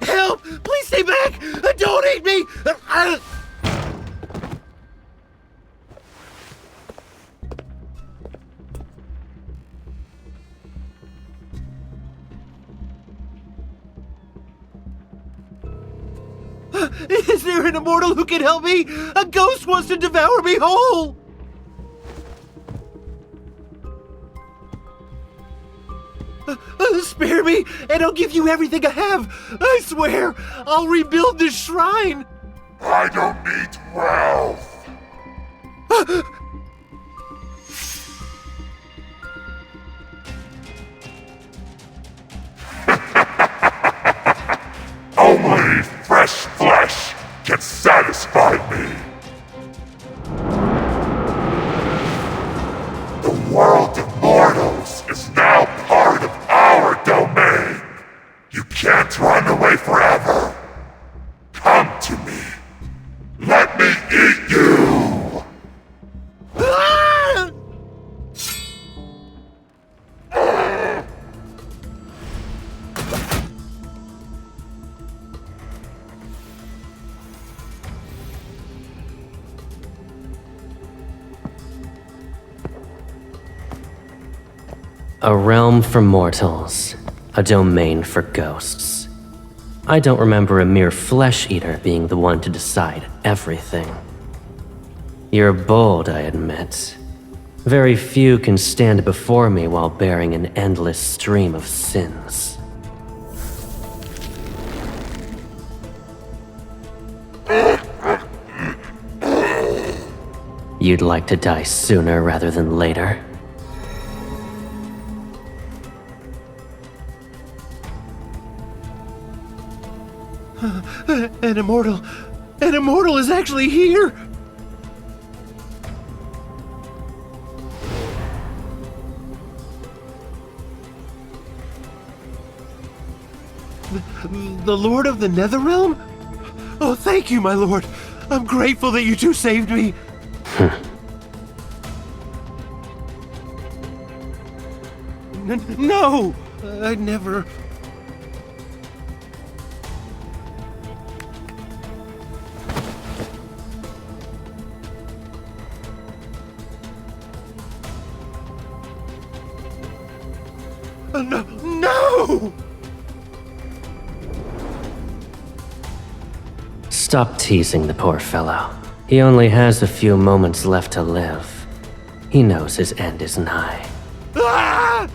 Help! Please stay back! Don't eat me! Is there an immortal who can help me? A ghost wants to devour me whole! Spare me, and I'll give you everything I have! I swear, I'll rebuild this shrine! I don't need wealth! Only fresh flesh can satisfy me! The world of mortals is now part of our domain! You can't run away forever! Come to me! Let me eat you! Ah! A realm for mortals, a domain for ghosts. I don't remember a mere flesh-eater being the one to decide everything. You're bold, I admit. Very few can stand before me while bearing an endless stream of sins. You'd like to die sooner rather than later? An immortal is actually here! The Lord of the Nether Realm? Oh, thank you, my lord. I'm grateful that you two saved me. No! I'd never... No! Stop teasing the poor fellow. He only has a few moments left to live. He knows his end is nigh. Ah!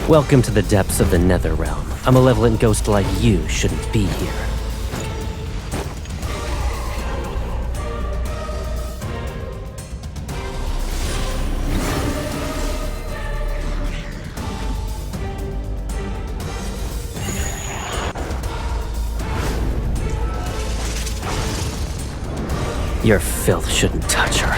Welcome to the depths of the Nether Realm. A malevolent ghost like you shouldn't be here. Your filth shouldn't touch her.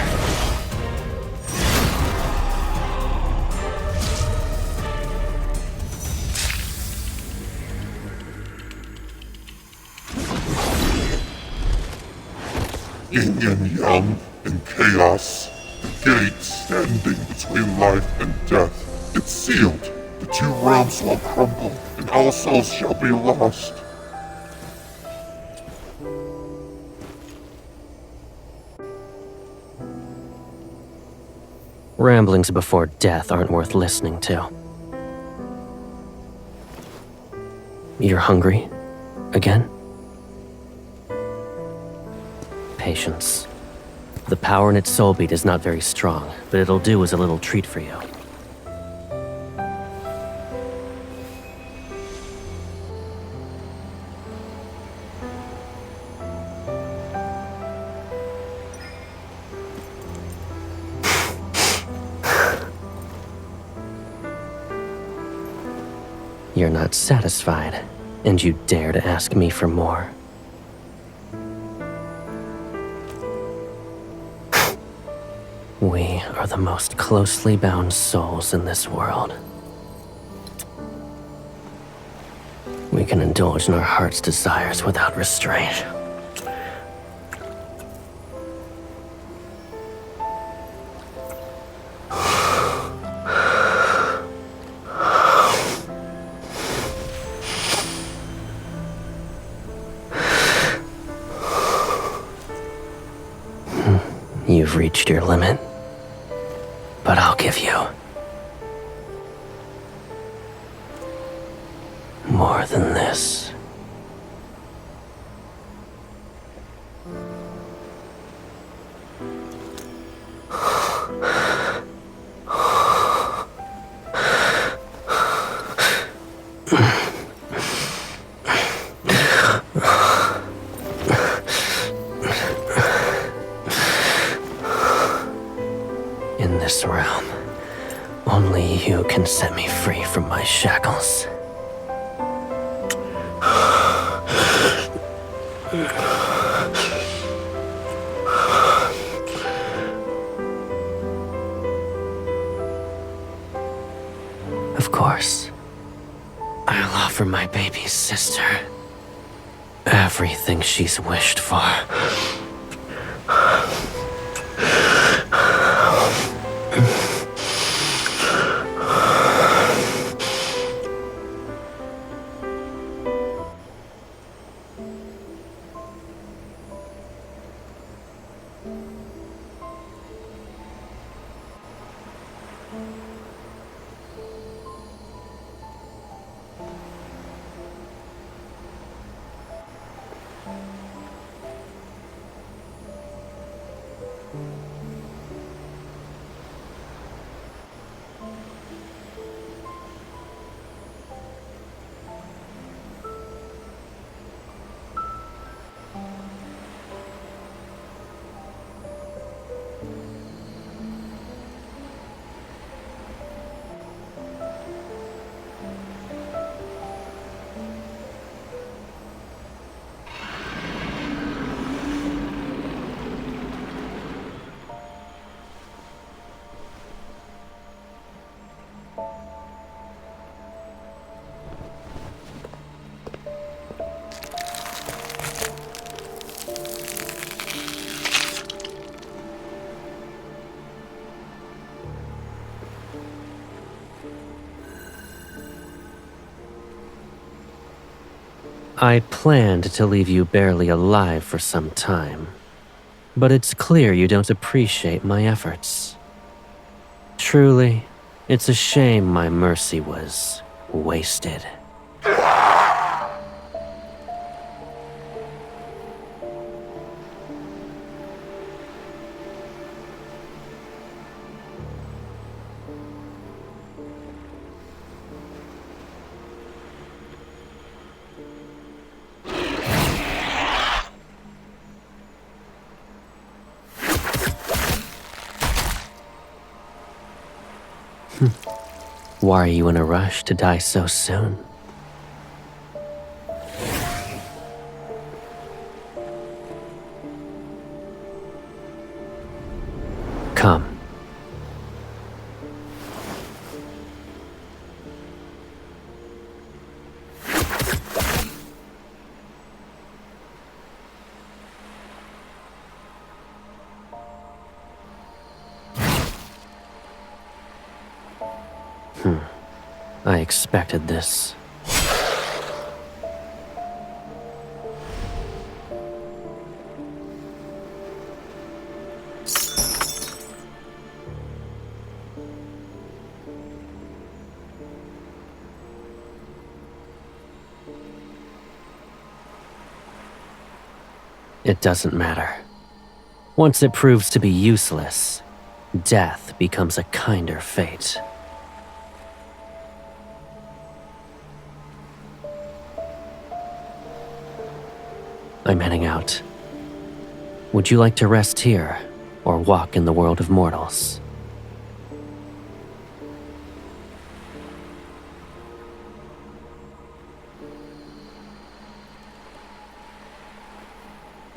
Yin and yang and chaos, the gate standing between life and death. It's sealed. The two realms will crumble, and all souls shall be lost. Ramblings before death aren't worth listening to. You're hungry? Again? Patience. The power in its soul beat is not very strong, but it'll do as a little treat for you. You're not satisfied, and you dare to ask me for more. We are the most closely bound souls in this world. We can indulge in our heart's desires without restraint. You've reached your limit, but I'll give you more than this. In this realm, only you can set me free from my shackles. Of course, I'll offer my baby's sister everything she's wished for. I planned to leave you barely alive for some time, but it's clear you don't appreciate my efforts. Truly, it's a shame my mercy was wasted. Why are you in a rush to die so soon? Come. I expected this. It doesn't matter. Once it proves to be useless, death becomes a kinder fate. I'm heading out. Would you like to rest here, or walk in the world of mortals?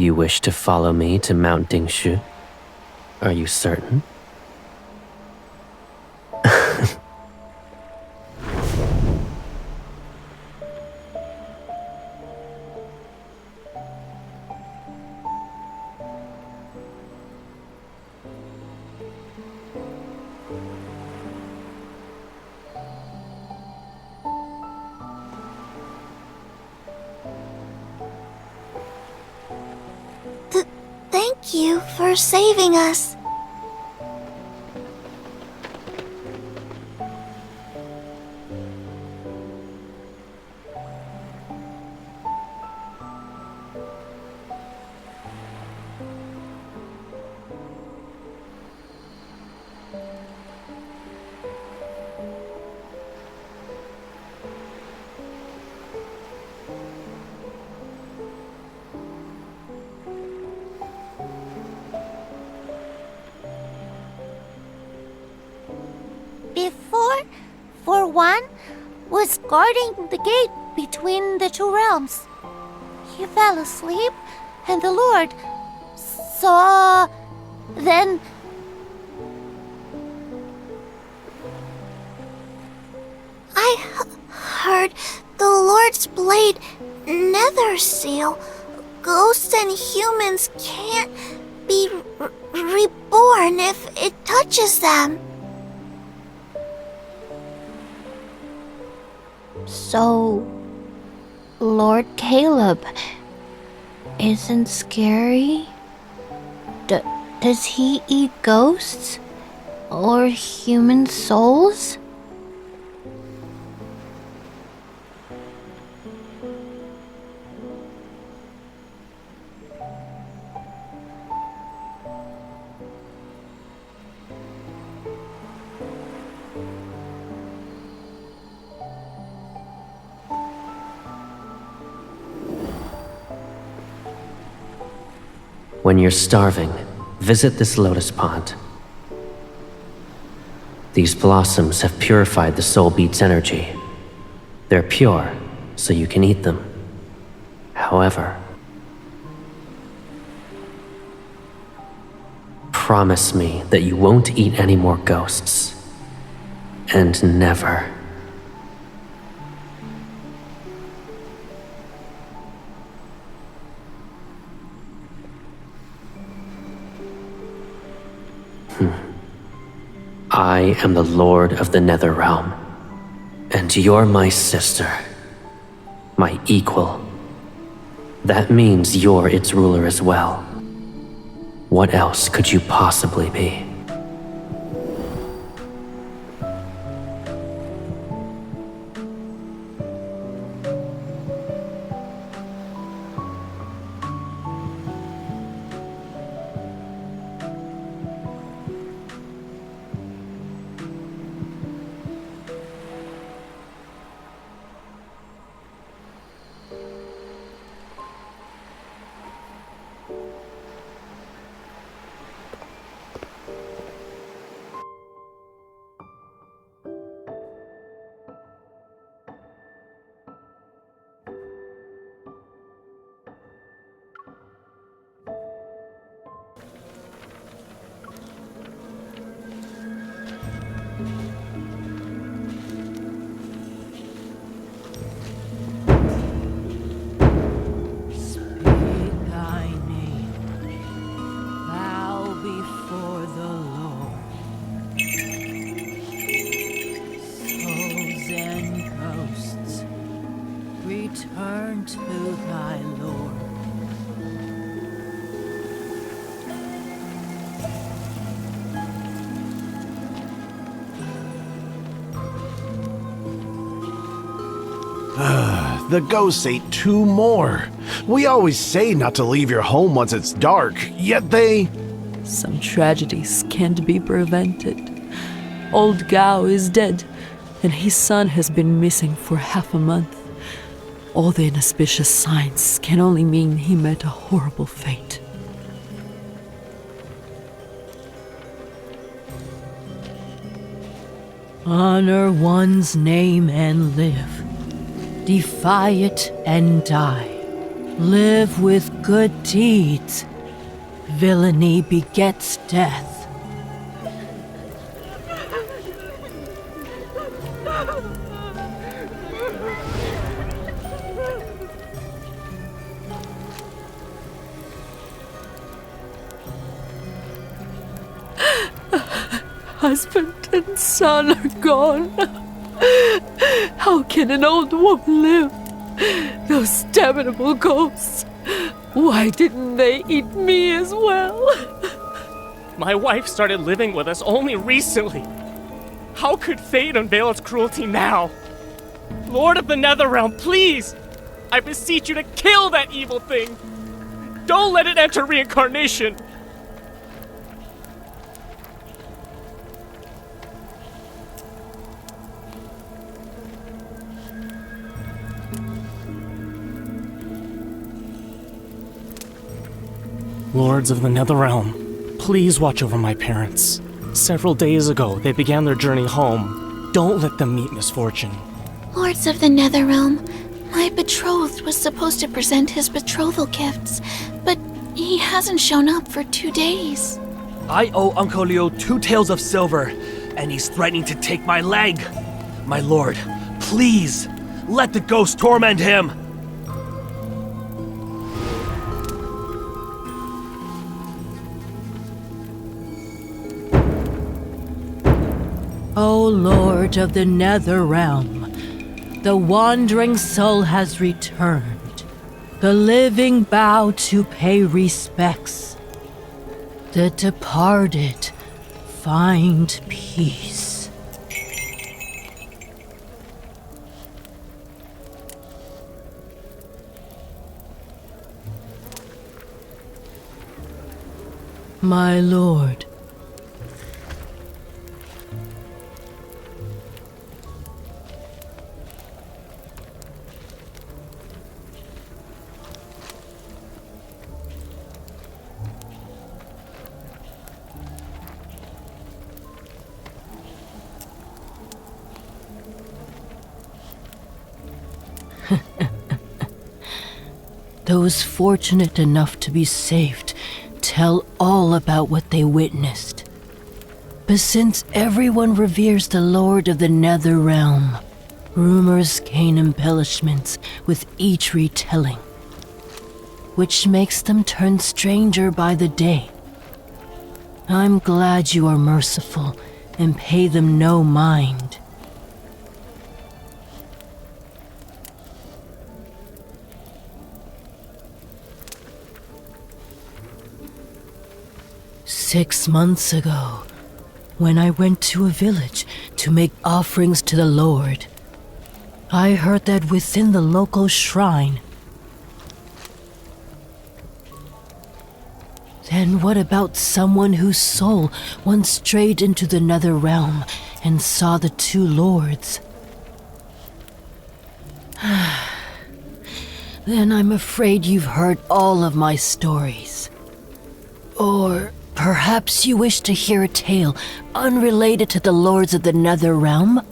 You wish to follow me to Mount Dingshu? Are you certain? Thank you for saving us. Before, for one, was guarding the gate between the two realms. He fell asleep, and the Lord saw. Then I heard the Lord's blade nether seal. Ghosts and humans can't be reborn if it touches them. So, Lord Caleb isn't scary? Does he eat ghosts? Or human souls? When you're starving, visit this lotus pond. These blossoms have purified the soul beat's energy. They're pure, so you can eat them. However, promise me that you won't eat any more ghosts. And never. I am the Lord of the Nether Realm, and you're my sister, my equal. That means you're its ruler as well. What else could you possibly be? Return to thy Lord. The ghosts ate two more. We always say not to leave your home once it's dark, yet they... Some tragedies can't be prevented. Old Gao is dead, and his son has been missing for half a month. All the inauspicious signs can only mean he met a horrible fate. Honor one's name and live. Defy it and die. Live with good deeds. Villainy begets death. Husband and son are gone. How can an old woman live? Those damnable ghosts. Why didn't they eat me as well? My wife started living with us only recently. How could fate unveil its cruelty now? Lord of the Netherrealm, please! I beseech you to kill that evil thing! Don't let it enter reincarnation! Lords of the Netherrealm, please watch over my parents. Several days ago, they began their journey home. Don't let them meet misfortune. Lords of the Netherrealm, my betrothed was supposed to present his betrothal gifts, but he hasn't shown up for 2 days. I owe Uncle Leo 2 taels of silver, and he's threatening to take my leg. My lord, please, let the ghost torment him. O Lord of the Netherrealm, the wandering soul has returned. The living bow to pay respects. The departed find peace. My lord, those fortunate enough to be saved tell all about what they witnessed. But since everyone reveres the Lord of the Netherrealm, rumors gain embellishments with each retelling, which makes them turn stranger by the day. I'm glad you are merciful and pay them no mind. "6 months ago, when I went to a village to make offerings to the Lord, I heard that within the local shrine..." Then what about someone whose soul once strayed into the Netherrealm and saw the 2 lords? Then I'm afraid you've heard all of my stories. Or perhaps you wish to hear a tale unrelated to the Lords of the Netherrealm?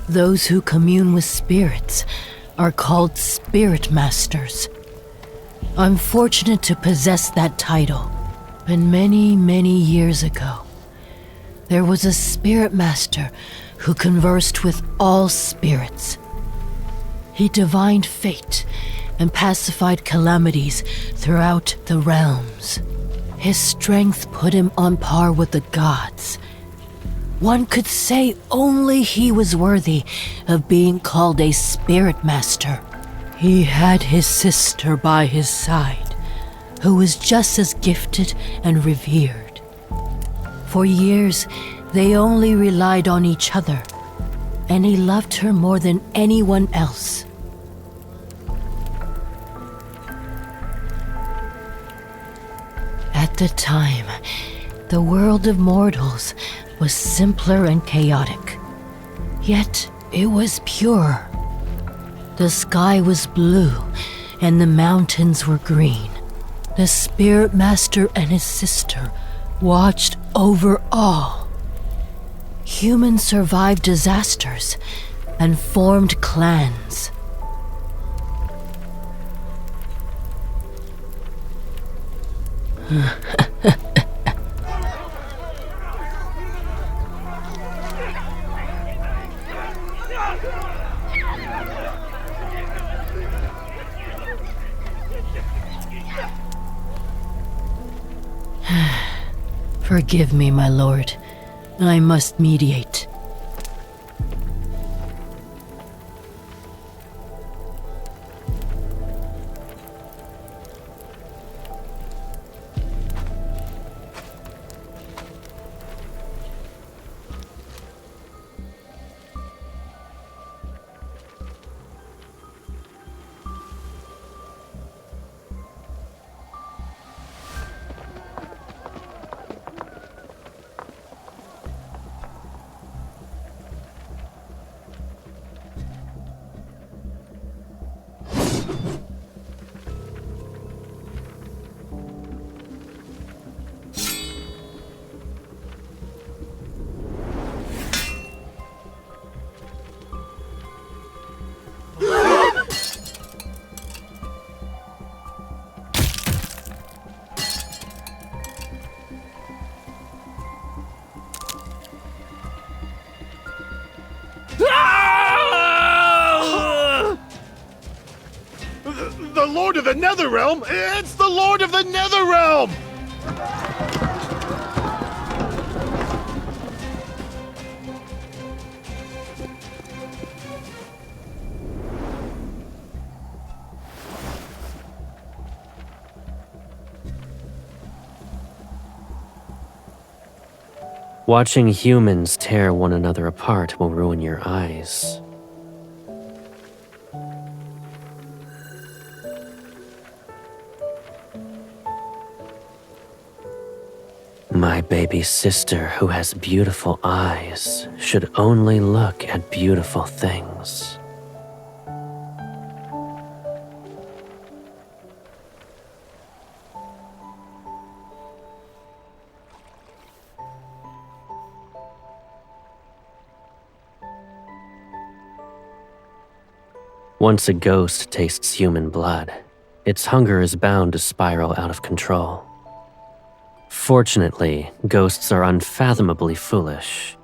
Those who commune with spirits are called spirit masters. I'm fortunate to possess that title. But many years ago, there was a spirit master who conversed with all spirits. He divined fate and pacified calamities throughout the realms. His strength put him on par with the gods. One could say only he was worthy of being called a spirit master. He had his sister by his side, who was just as gifted and revered. For years, they only relied on each other, and he loved her more than anyone else. At the time, the world of mortals was simpler and chaotic. Yet it was pure. The sky was blue, and the mountains were green. The spirit master and his sister watched over all. Humans survived disasters and formed clans. Forgive me, my lord. I must mediate. The Lord of the Netherrealm? It's the Lord of the Netherrealm! Watching humans tear one another apart will ruin your eyes. My baby sister, who has beautiful eyes, should only look at beautiful things. Once a ghost tastes human blood, its hunger is bound to spiral out of control. Fortunately, ghosts are unfathomably foolish.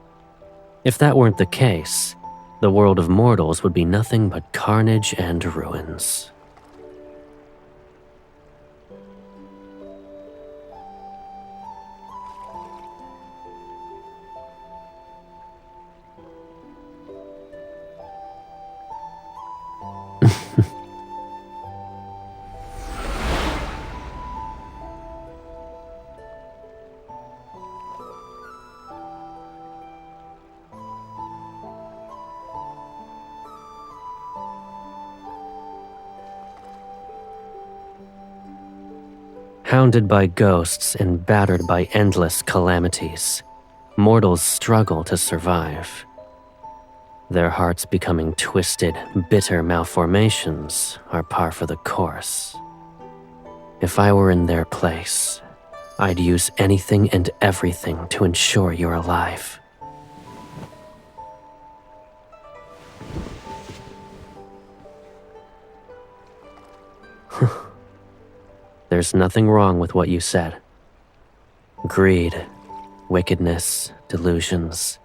If that weren't the case, the world of mortals would be nothing but carnage and ruins. Hounded by ghosts and battered by endless calamities, mortals struggle to survive. Their hearts becoming twisted, bitter malformations are par for the course. If I were in their place, I'd use anything and everything to ensure you're alive. There's nothing wrong with what you said. Greed, wickedness, delusions,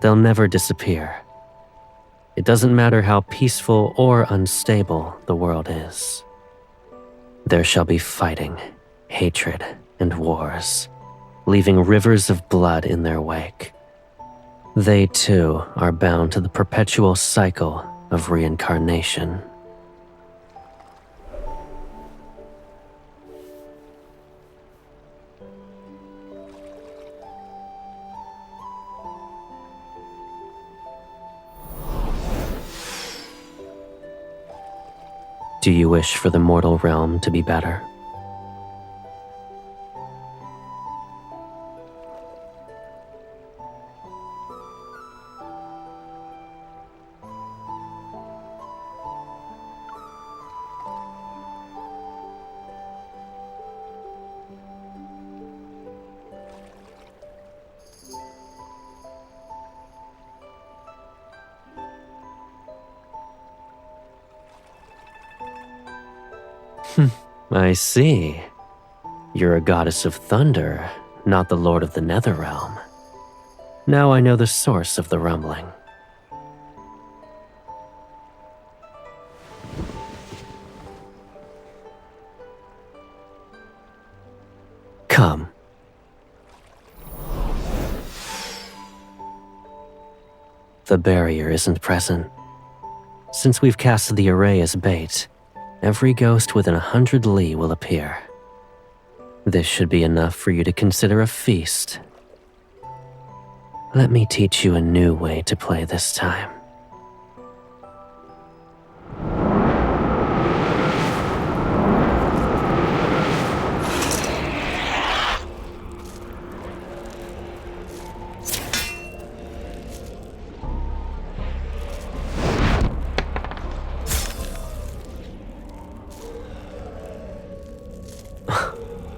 they'll never disappear. It doesn't matter how peaceful or unstable the world is. There shall be fighting, hatred, and wars, leaving rivers of blood in their wake. They too are bound to the perpetual cycle of reincarnation. Do you wish for the mortal realm to be better? I see. You're a goddess of thunder, not the lord of the nether realm. Now I know the source of the rumbling. Come. The barrier isn't present. Since we've cast the array as bait, every ghost within 100 li will appear. This should be enough for you to consider a feast. Let me teach you a new way to play this time.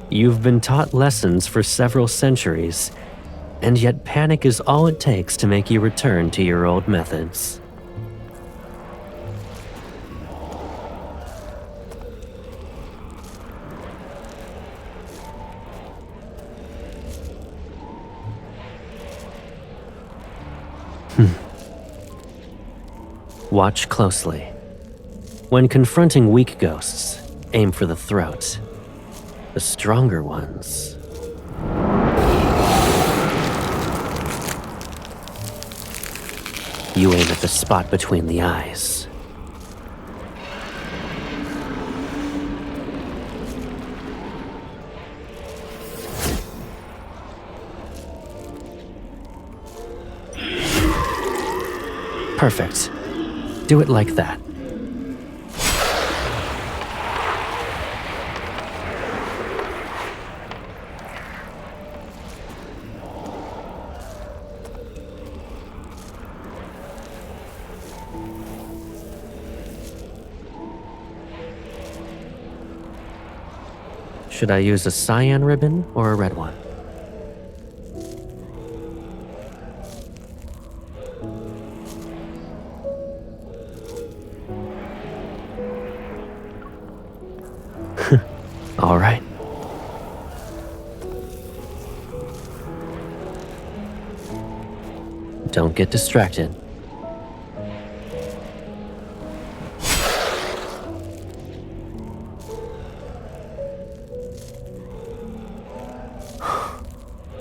You've been taught lessons for several centuries, and yet panic is all it takes to make you return to your old methods. Watch closely. When confronting weak ghosts, aim for the throat. The stronger ones. You aim at the spot between the eyes. Perfect. Do it like that. Should I use a cyan ribbon or a red one? All right. Don't get distracted.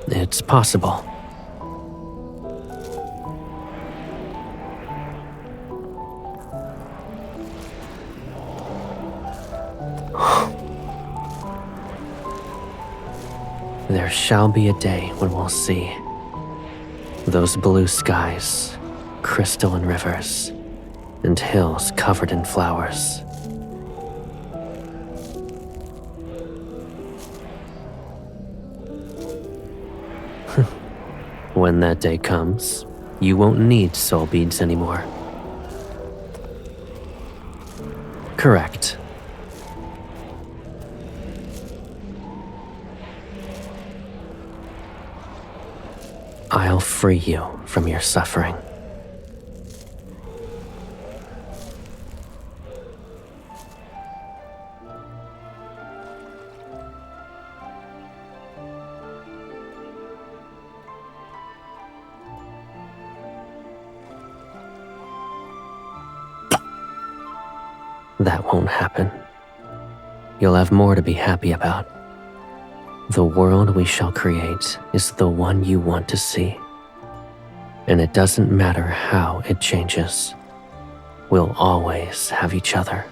It's possible. There shall be a day when we'll see those blue skies, crystalline rivers, and hills covered in flowers. When that day comes, you won't need soul beads anymore. Correct. I'll free you from your suffering. That won't happen. You'll have more to be happy about. The world we shall create is the one you want to see. And it doesn't matter how it changes. We'll always have each other.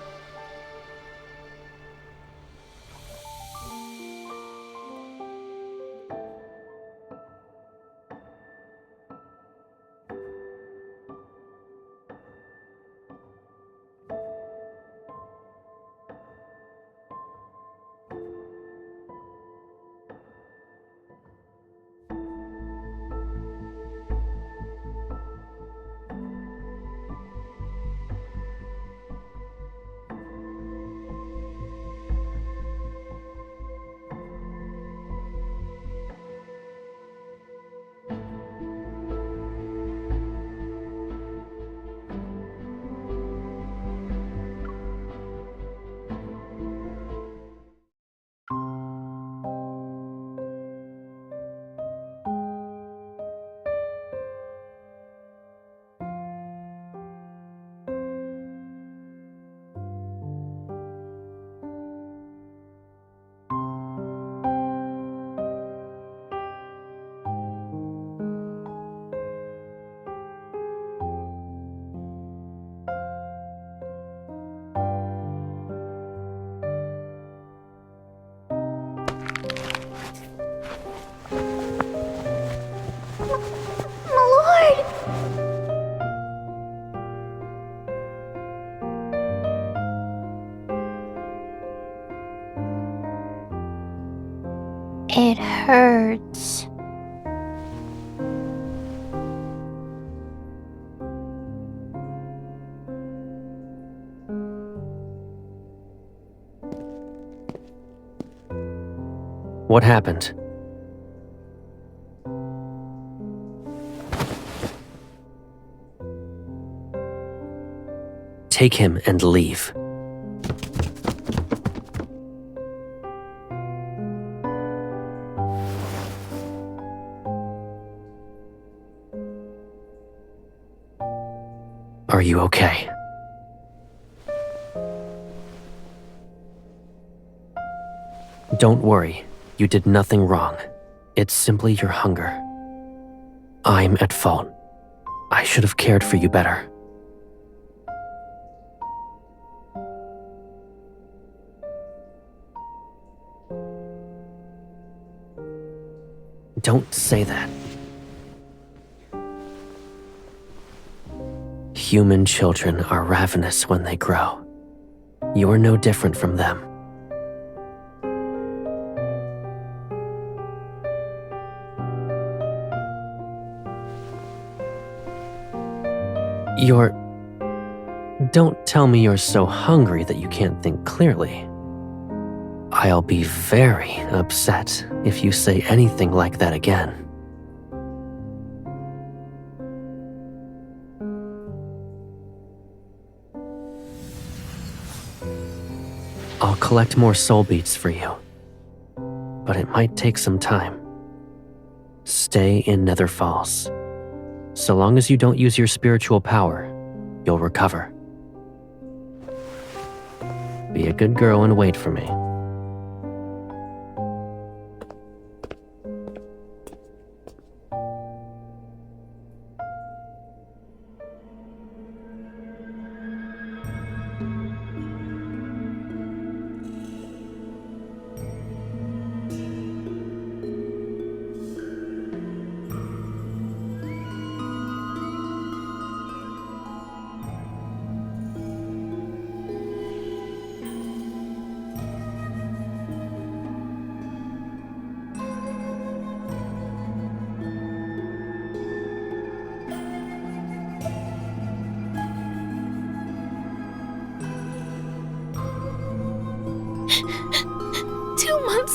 It hurts. What happened? Take him and leave. Are you okay? Don't worry. You did nothing wrong. It's simply your hunger. I'm at fault. I should have cared for you better. Don't say that. Human children are ravenous when they grow. You're no different from them. Don't tell me you're so hungry that you can't think clearly. I'll be very upset if you say anything like that again. I'll collect more soul beats for you, but it might take some time. Stay in Nether Falls. So long as you don't use your spiritual power, you'll recover. Be a good girl and wait for me.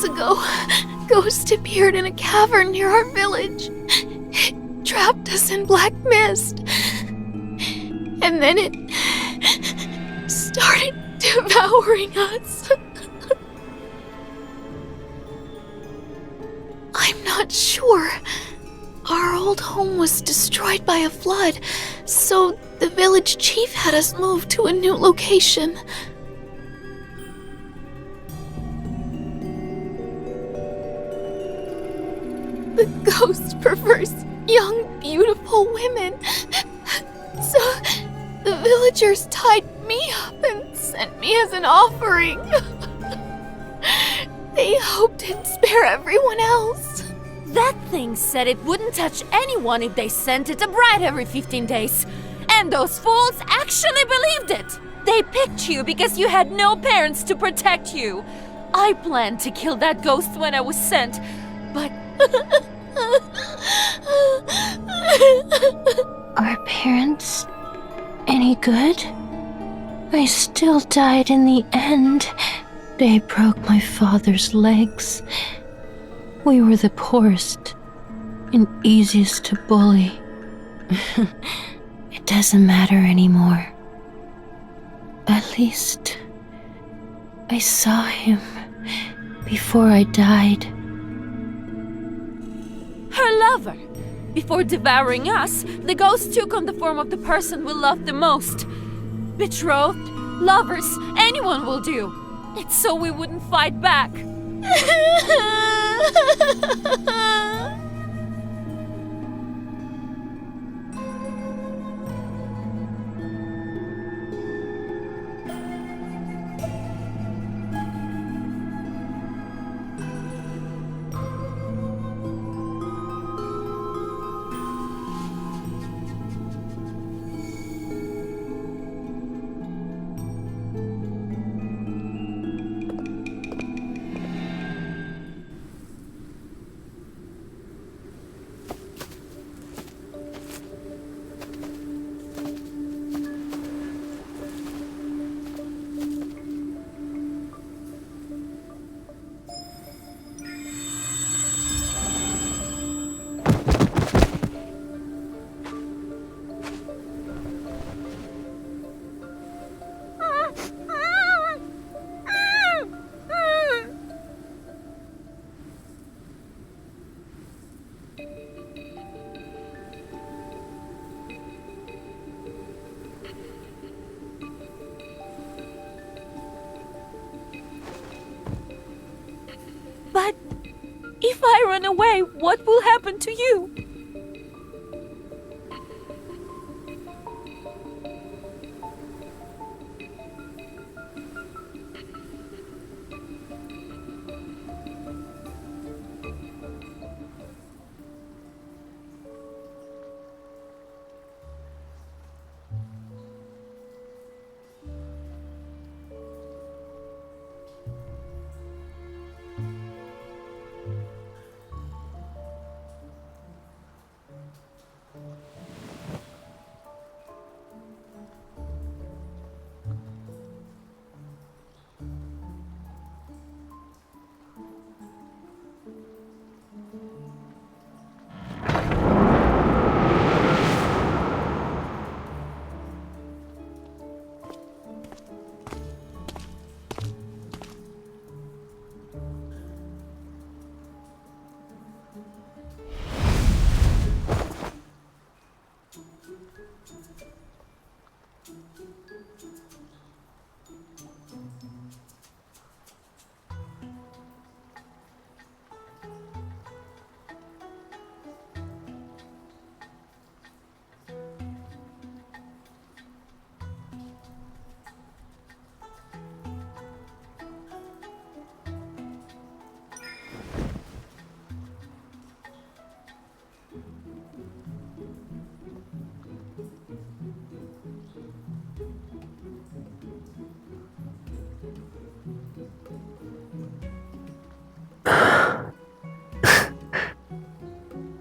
Ago, Ghost appeared in a cavern near our village. It trapped us in black mist. And then it started devouring us. I'm not sure. Our old home was destroyed by a flood, so the village chief had us move to a new location. The ghost prefers young, beautiful women. So the villagers tied me up and sent me as an offering. They hoped it'd spare everyone else. That thing said it wouldn't touch anyone if they sent it a bride every 15 days. And those fools actually believed it. They picked you because you had no parents to protect you. I planned to kill that ghost when I was sent, but... Are parents any good? I still died in the end. They broke my father's legs. We were the poorest and easiest to bully. It doesn't matter anymore. At least I saw him before I died. Her lover. Before devouring us, the ghost took on the form of the person we loved the most. Betrothed, lovers, anyone will do. It's so we wouldn't fight back. If I run away, what will happen to you?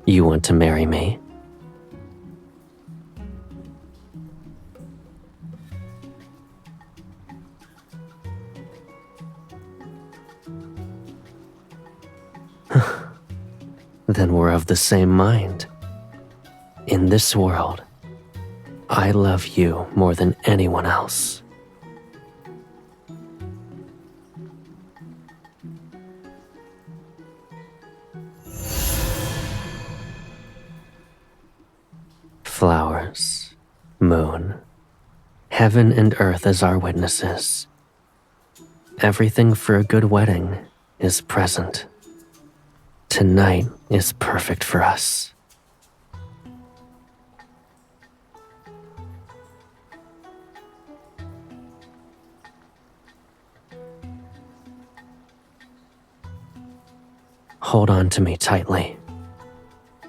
You want to marry me? Then we're of the same mind. In this world, I love you more than anyone else. Flowers, moon, heaven and earth as our witnesses. Everything for a good wedding is present. Tonight is perfect for us. Hold on to me tightly.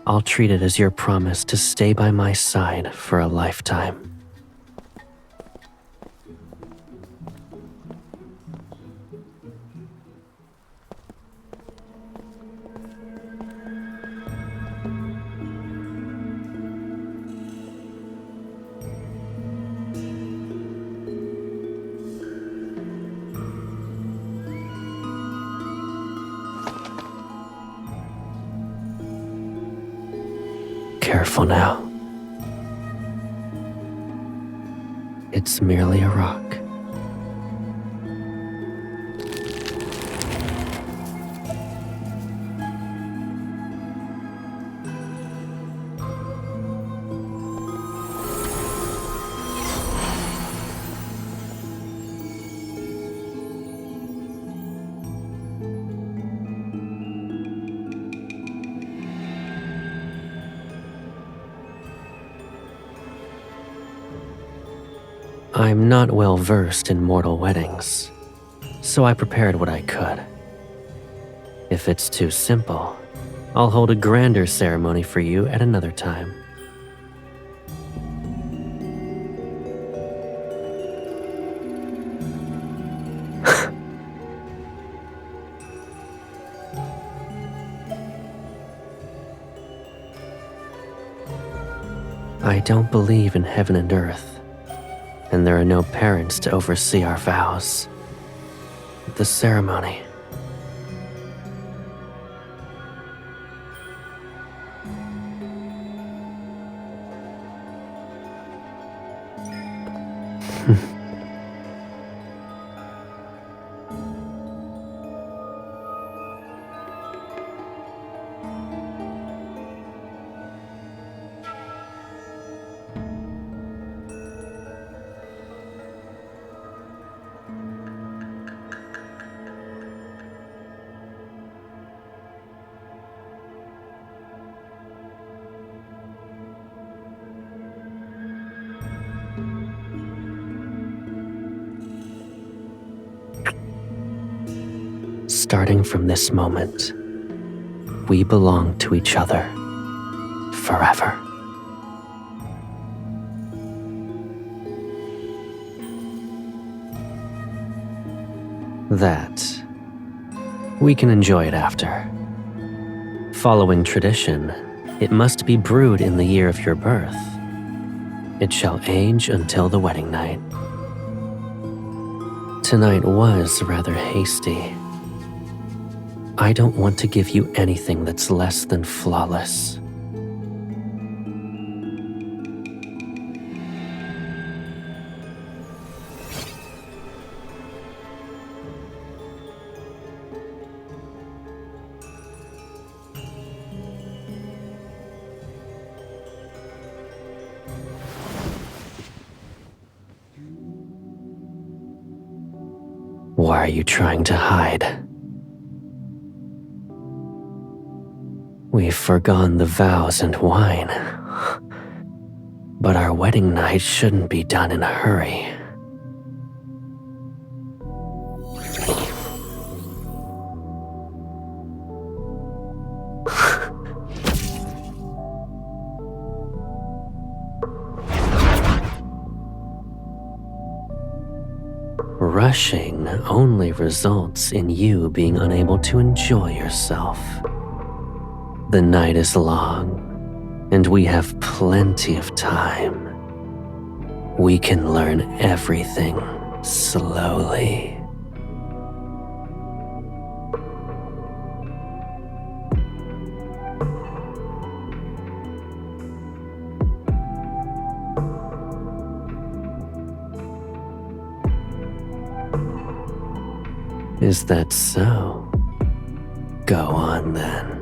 I'll treat it as your promise to stay by my side for a lifetime. Careful now. It's merely a rock. I'm not well versed in mortal weddings, so I prepared what I could. If it's too simple, I'll hold a grander ceremony for you at another time. I don't believe in heaven and earth, and there are no parents to oversee our vows. The ceremony. starting from this moment, we belong to each other forever. That we can enjoy it after. Following tradition, it must be brewed in the year of your birth. It shall age until the wedding night. Tonight was rather hasty. I don't want to give you anything that's less than flawless. Why are you trying to hide? We've forgone the vows and wine, but our wedding night shouldn't be done in a hurry. Rushing only results in you being unable to enjoy yourself. The night is long, and we have plenty of time. We can learn everything slowly. Is that so? Go on then.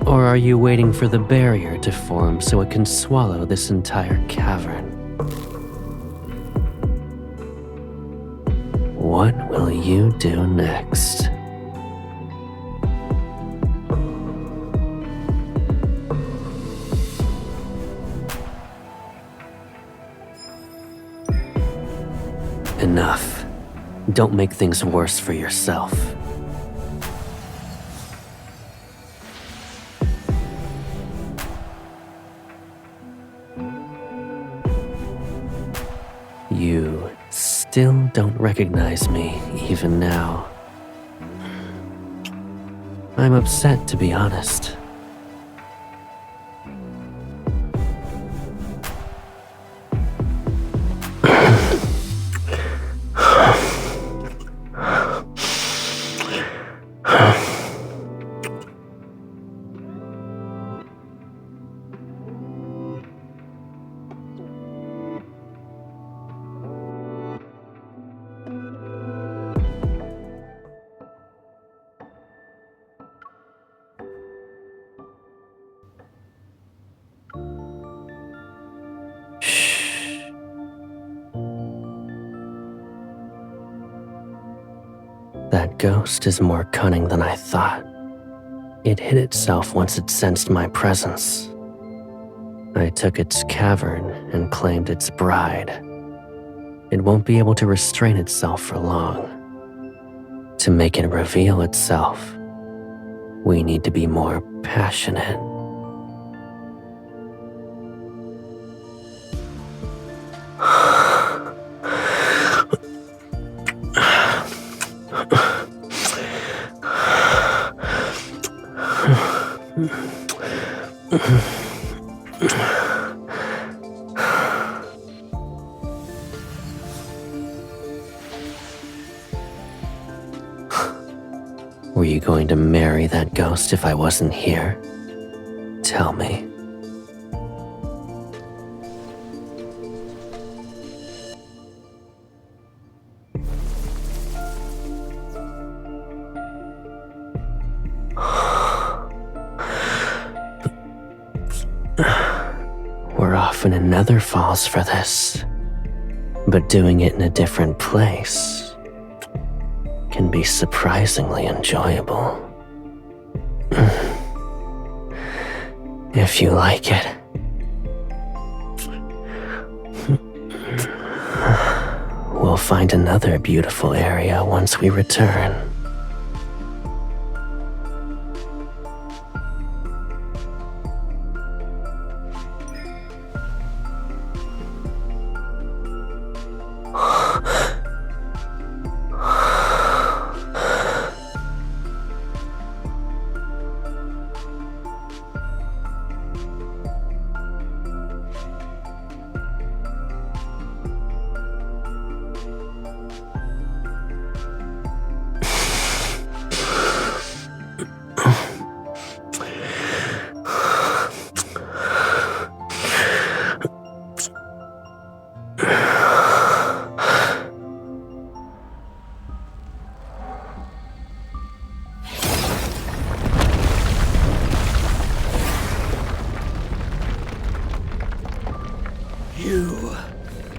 Or are you waiting for the barrier to form so it can swallow this entire cavern? What will you do next? Enough. Don't make things worse for yourself. You still don't recognize me even now. I'm upset, to be honest. That ghost is more cunning than I thought. It hid itself once it sensed my presence. I took its cavern and claimed its bride. It won't be able to restrain itself for long. To make it reveal itself, we need to be more passionate. Were you going to marry that ghost if I wasn't here? Tell me. We're off in another falls for this, but doing it in a different place can be surprisingly enjoyable. If you like it. We'll find another beautiful area once we return.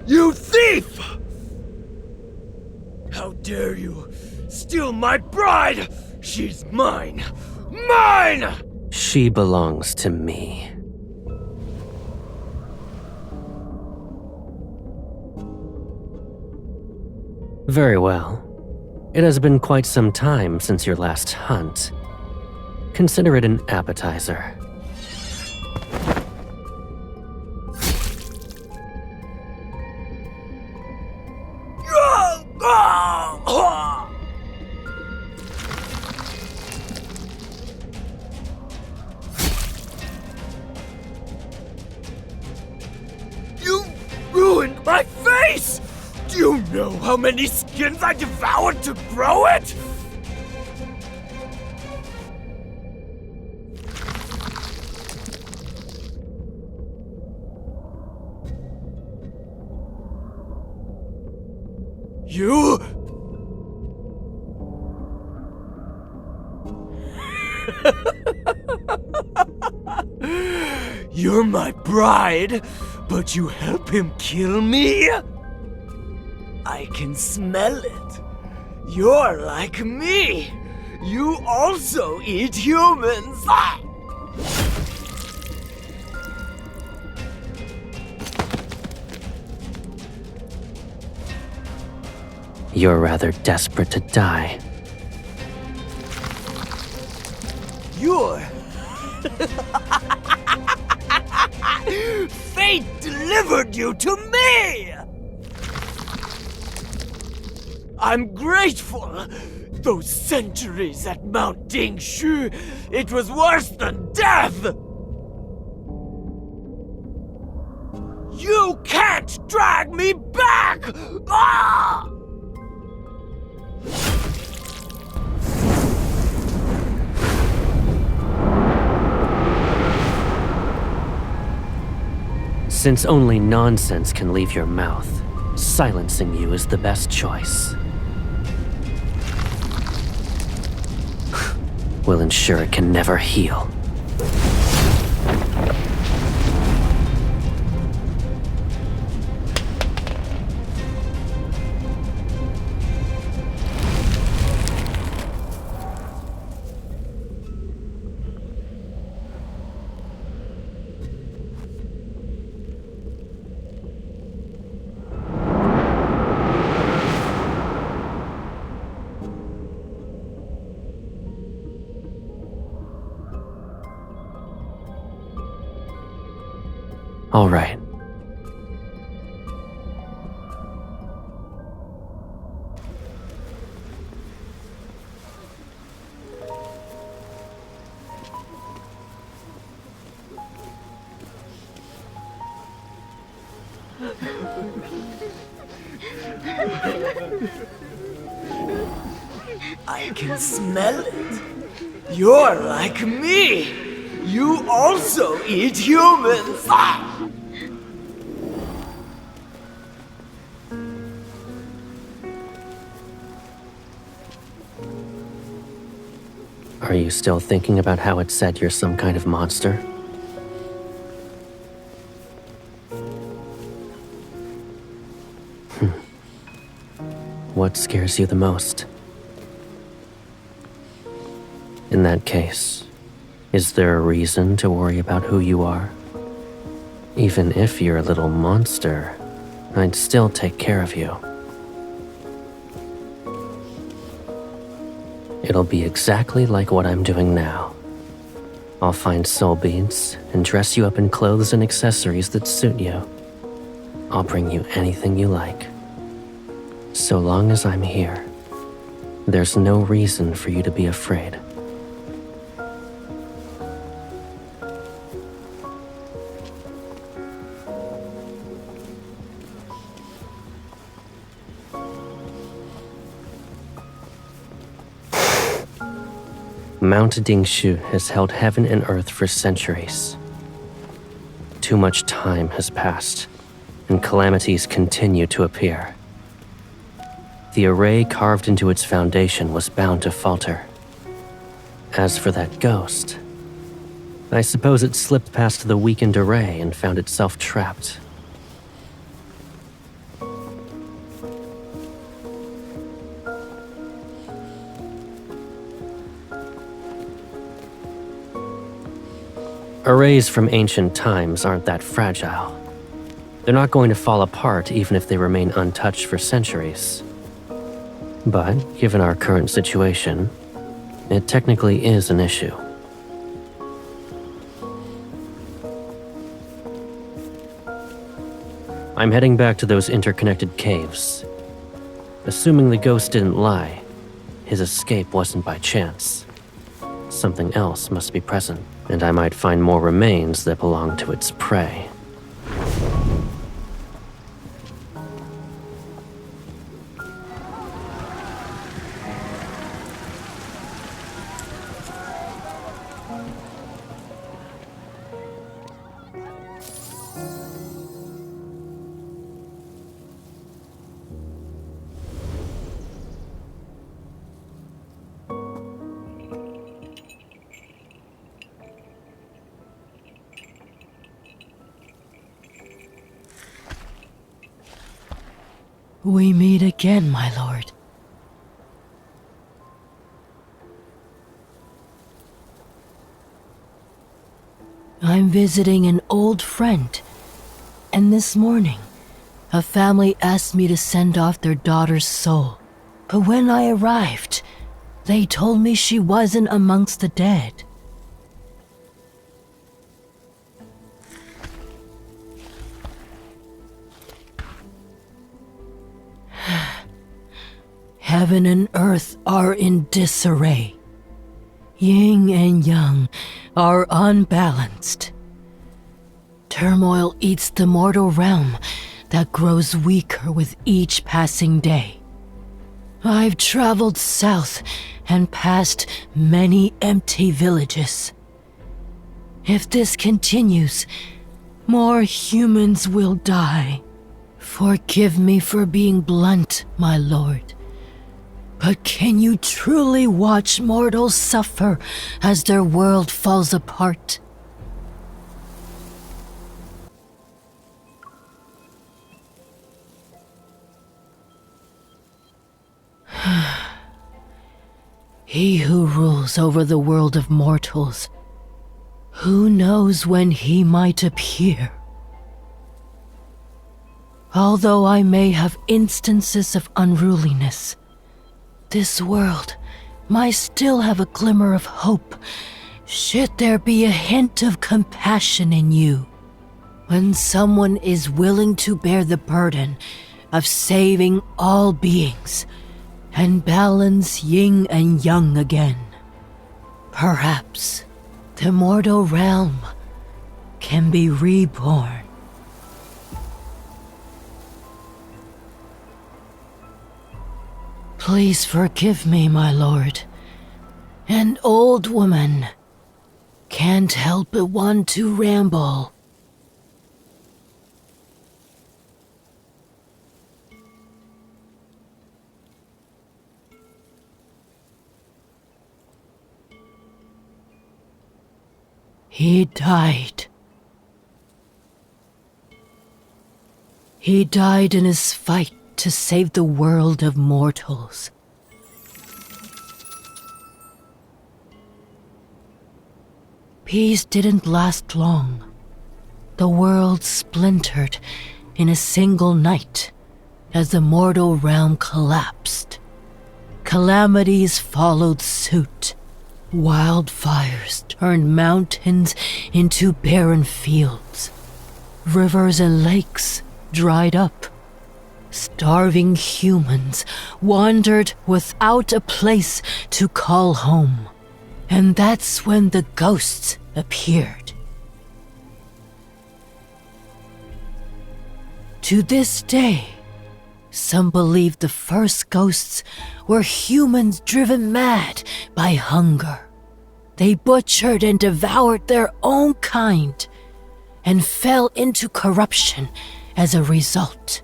You thief! How dare you steal my bride? She's mine! Mine! She belongs to me. Very well. It has been quite some time since your last hunt. Consider it an appetizer. You ruined my face! Do you know how many skins I devoured to grow it? You? You're my bride, but you help him kill me? I can smell it. You're like me. You also eat humans. Ah! You're rather desperate to die. You're... Fate delivered you to me! I'm grateful. Those centuries at Mount Dingshu, it was worse than death! You can't drag me back! Ah! Since only nonsense can leave your mouth, silencing you is the best choice. Will ensure it can never heal. All right. I can smell it. You're like me. You also eat humans. Ah! Are you still thinking about how it said you're some kind of monster? What scares you the most? In that case, is there a reason to worry about who you are? Even if you're a little monster, I'd still take care of you. It'll be exactly like what I'm doing now. I'll find soul beads and dress you up in clothes and accessories that suit you. I'll bring you anything you like. So long as I'm here, there's no reason for you to be afraid. Mount Dingshu has held heaven and earth for centuries. Too much time has passed, and calamities continue to appear. The array carved into its foundation was bound to falter. As for that ghost, I suppose it slipped past the weakened array and found itself trapped. Arrays from ancient times aren't that fragile. They're not going to fall apart even if they remain untouched for centuries. But, given our current situation, it technically is an issue. I'm heading back to those interconnected caves. Assuming the ghost didn't lie, his escape wasn't by chance. Something else must be present, and I might find more remains that belong to its prey. We meet again, my lord. I'm visiting an old friend, and this morning, a family asked me to send off their daughter's soul. But when I arrived, they told me she wasn't amongst the dead. Heaven and earth are in disarray. Yin and yang are unbalanced. Turmoil eats the mortal realm that grows weaker with each passing day. I've traveled south and past many empty villages. If this continues, more humans will die. Forgive me for being blunt, my lord. But can you truly watch mortals suffer as their world falls apart? He who rules over the world of mortals, who knows when he might appear? Although I may have instances of unruliness, this world might still have a glimmer of hope, should there be a hint of compassion in you. When someone is willing to bear the burden of saving all beings and balance yin and yang again, perhaps the mortal realm can be reborn. Please forgive me, my lord. An old woman can't help but want to ramble. He died. He died in his fight to save the world of mortals. Peace didn't last long. The world splintered in a single night as the mortal realm collapsed. calamities followed suit. Wildfires turned mountains into barren fields. Rivers and lakes dried up. Starving humans wandered without a place to call home. And that's when the ghosts appeared. To this day, some believe the first ghosts were humans driven mad by hunger. They butchered and devoured their own kind and fell into corruption as a result.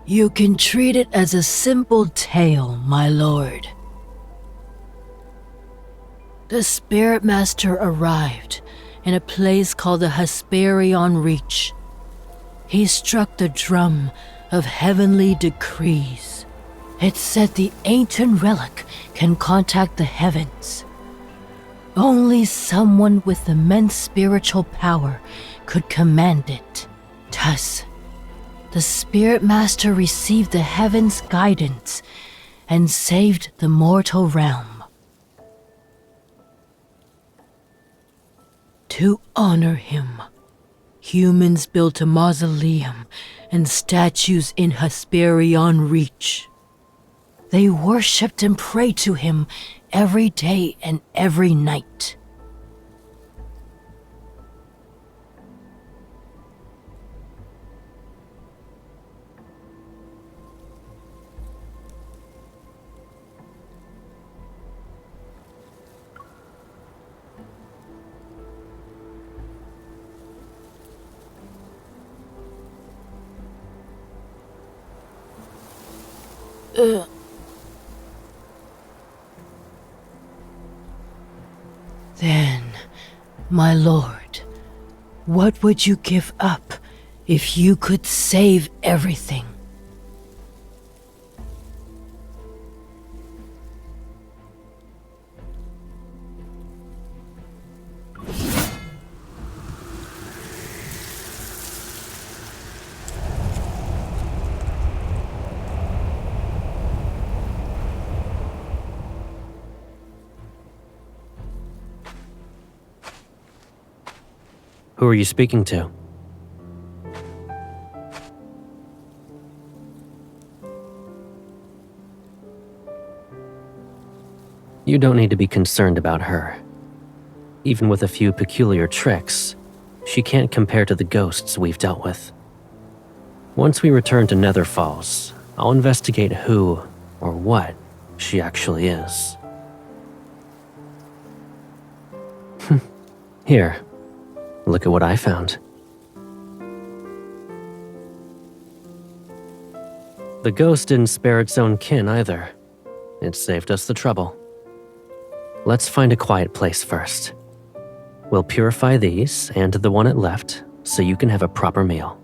You can treat it as a simple tale, my lord. The Spirit Master arrived in a place called the Hesperion Reach. He struck the drum of heavenly decrees. It said the ancient relic can contact the heavens. Only someone with immense spiritual power could command it. Thus, the Spirit Master received the heavens' guidance and saved the mortal realm. To honor him, humans built a mausoleum and statues in Hesperion Reach. They worshipped and prayed to him every day and every night. Then, my lord, what would you give up if you could save everything? Who are you speaking to? You don't need to be concerned about her. Even with a few peculiar tricks, she can't compare to the ghosts we've dealt with. Once we return to Nether Falls, I'll investigate who or what she actually is. Here, look at what I found. The ghost didn't spare its own kin either. It saved us the trouble. Let's find a quiet place first. We'll purify these and the one it left so you can have a proper meal.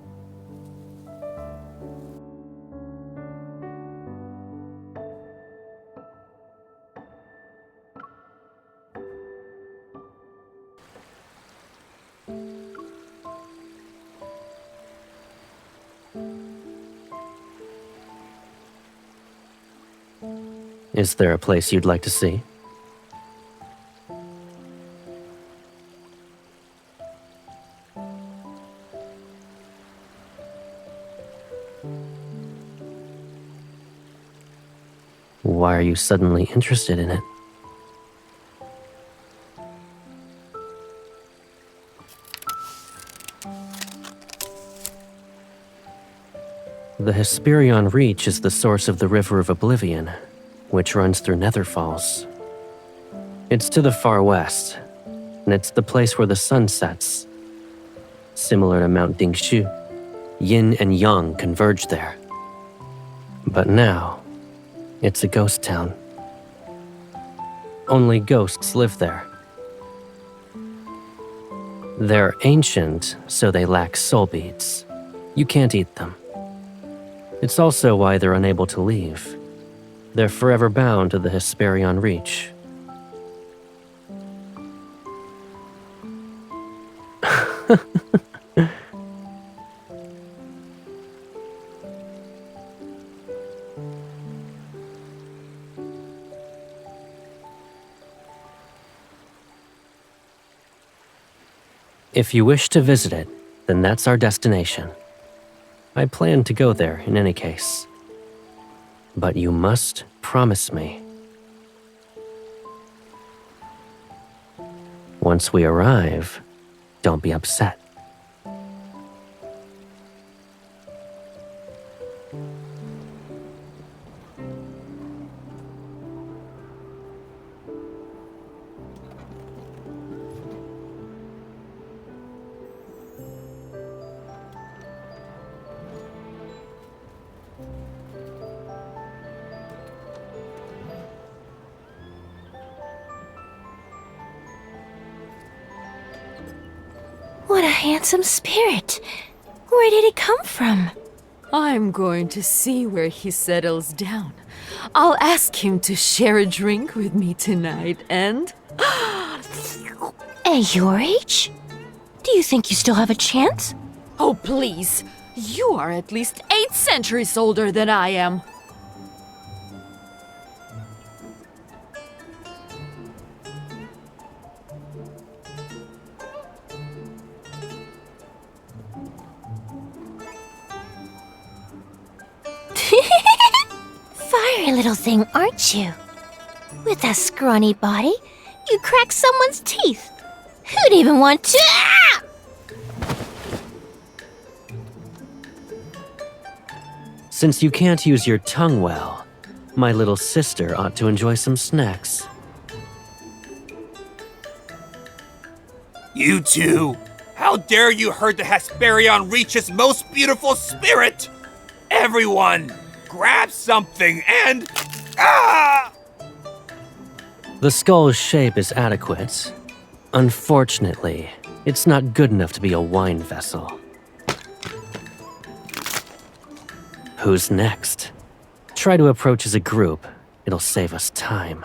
Is there a place you'd like to see? Why are you suddenly interested in it? The Hesperion Reach is the source of the River of Oblivion, which runs through Nether Falls. It's to the far west, and it's the place where the sun sets. Similar to Mount Dingshu, Yin and Yang converge there. But now, it's a ghost town. Only ghosts live there. They're ancient, so they lack soul beads. You can't eat them. It's also why they're unable to leave. They're forever bound to the Hesperion Reach. If you wish to visit it, then that's our destination. I plan to go there in any case. But you must promise me. Once we arrive, don't be upset. What a handsome spirit. Where did he come from? I'm going to see where he settles down. I'll ask him to share a drink with me tonight and... At your age? Do you think you still have a chance? Oh, please. You are at least 8 centuries older than I am. Fiery little thing, aren't you? With a scrawny body, you crack someone's teeth. Who'd even want to... Ah! Since you can't use your tongue well, my little sister ought to enjoy some snacks. You two! How dare you hurt the Hesperion Reach's most beautiful spirit! Everyone, grab something and... Ah! The skull's shape is adequate. Unfortunately, it's not good enough to be a wine vessel. Who's next? Try to approach as a group. It'll save us time.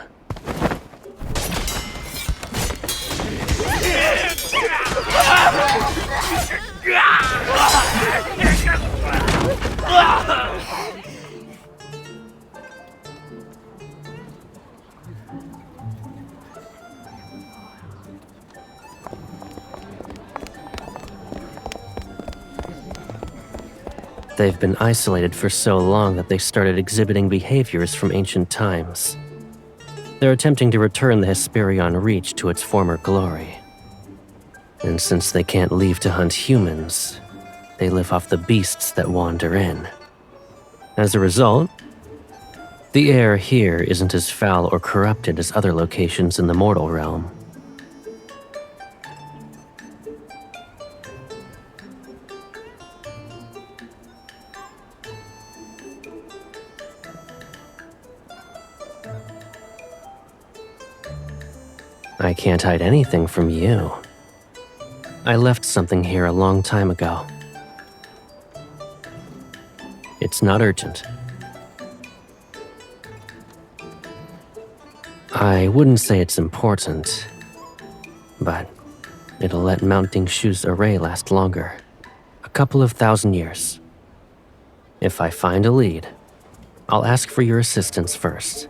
They've been isolated for so long that they started exhibiting behaviors from ancient times. They're attempting to return the Hesperion Reach to its former glory. And since they can't leave to hunt humans, they live off the beasts that wander in. As a result, the air here isn't as foul or corrupted as other locations in the mortal realm. I can't hide anything from you. I left something here a long time ago. It's not urgent. I wouldn't say it's important, but it'll let mounting Shu's array last longer. A couple of 1,000 years. If I find a lead, I'll ask for your assistance first.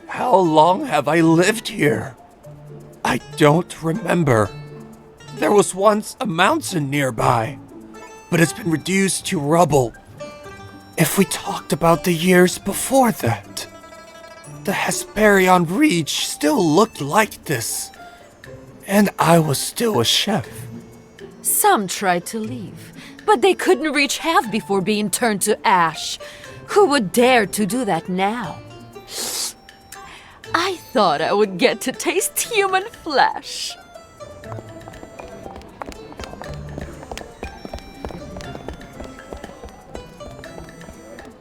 How long have I lived here? I don't remember. There was once a mountain nearby, but it's been reduced to rubble. If we talked about the years before that, the Hesperion Reach still looked like this, and I was still a chef. Some tried to leave, but they couldn't reach half before being turned to ash. Who would dare to do that now? I thought I would get to taste human flesh.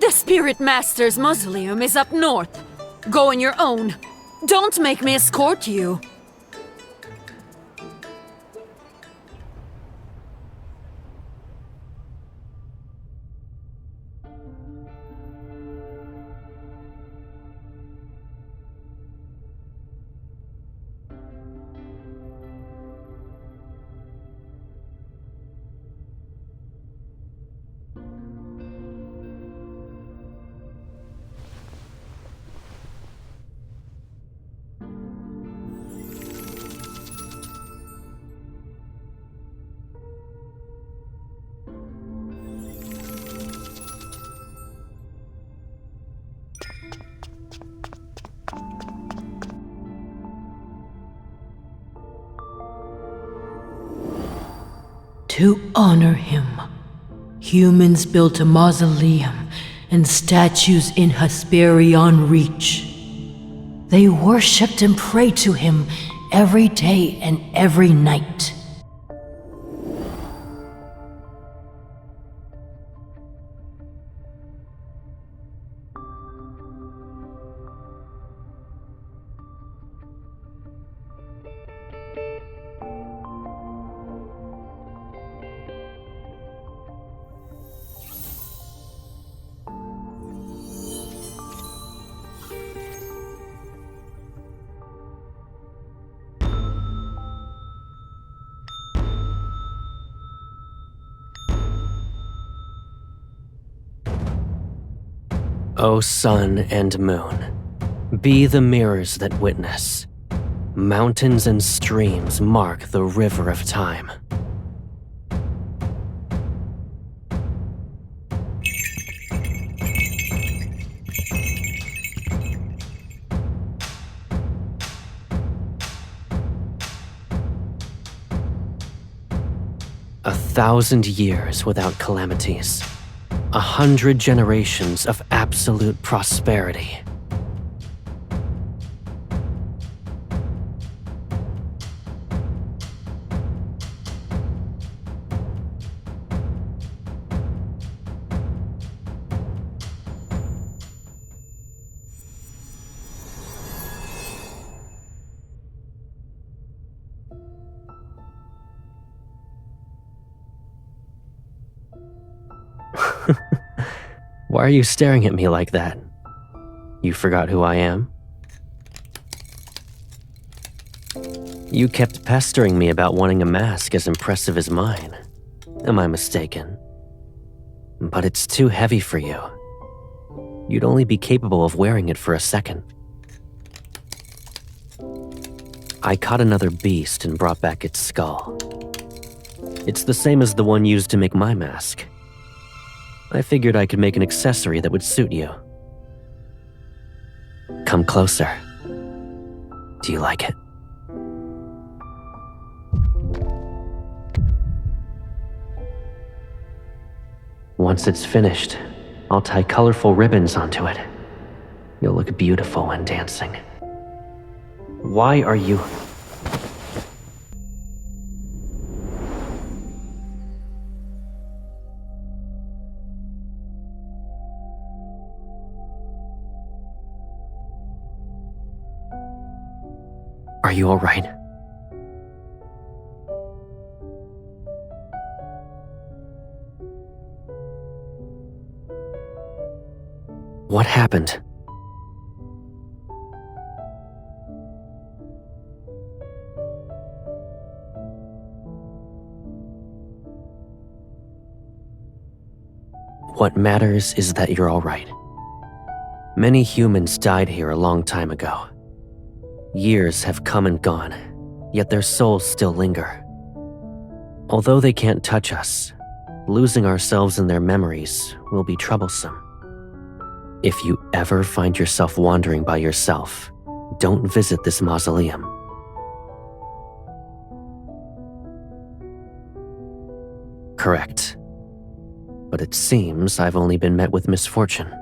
The Spirit Master's mausoleum is up north. Go on your own. Don't make me escort you. To honor him, humans built a mausoleum and statues in Hesperion Reach. They worshipped and prayed to him every day and every night. O sun and moon, be the mirrors that witness. Mountains and streams mark the river of time. A 1,000 years without calamities. 100 generations of absolute prosperity. Why are you staring at me like that? You forgot who I am? You kept pestering me about wanting a mask as impressive as mine. Am I mistaken? But it's too heavy for you. You'd only be capable of wearing it for a second. I caught another beast and brought back its skull. It's the same as the one used to make my mask. I figured I could make an accessory that would suit you. Come closer. Do you like it? Once it's finished, I'll tie colorful ribbons onto it. You'll look beautiful when dancing. Why are you... Are you all right? What happened? What matters is that you're all right. Many humans died here a long time ago. Years have come and gone, yet their souls still linger. Although they can't touch us, losing ourselves in their memories will be troublesome. If you ever find yourself wandering by yourself, don't visit this mausoleum. Correct. But it seems I've only been met with misfortune.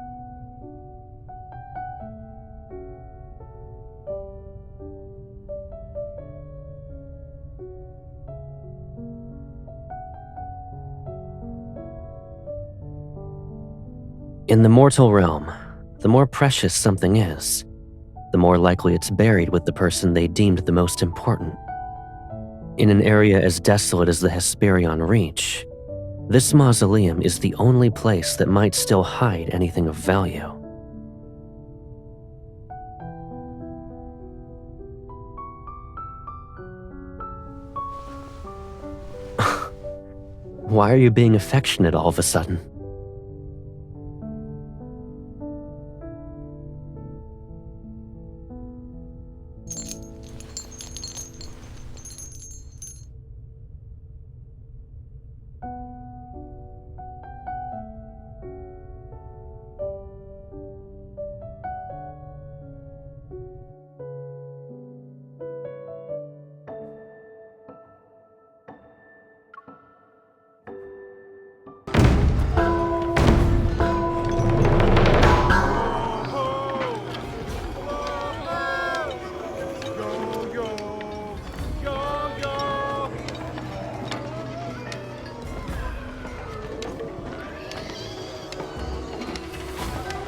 In the mortal realm, the more precious something is, the more likely it's buried with the person they deemed the most important. In an area as desolate as the Hesperion Reach, this mausoleum is the only place that might still hide anything of value. Why are you being affectionate all of a sudden?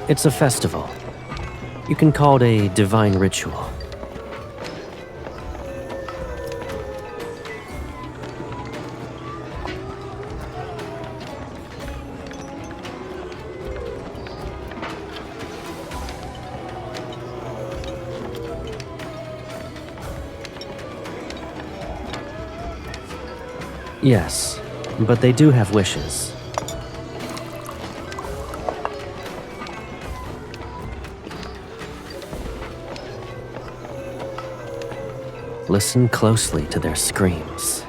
It's a festival. You can call it a divine ritual. Yes, but they do have wishes. Listen closely to their screams.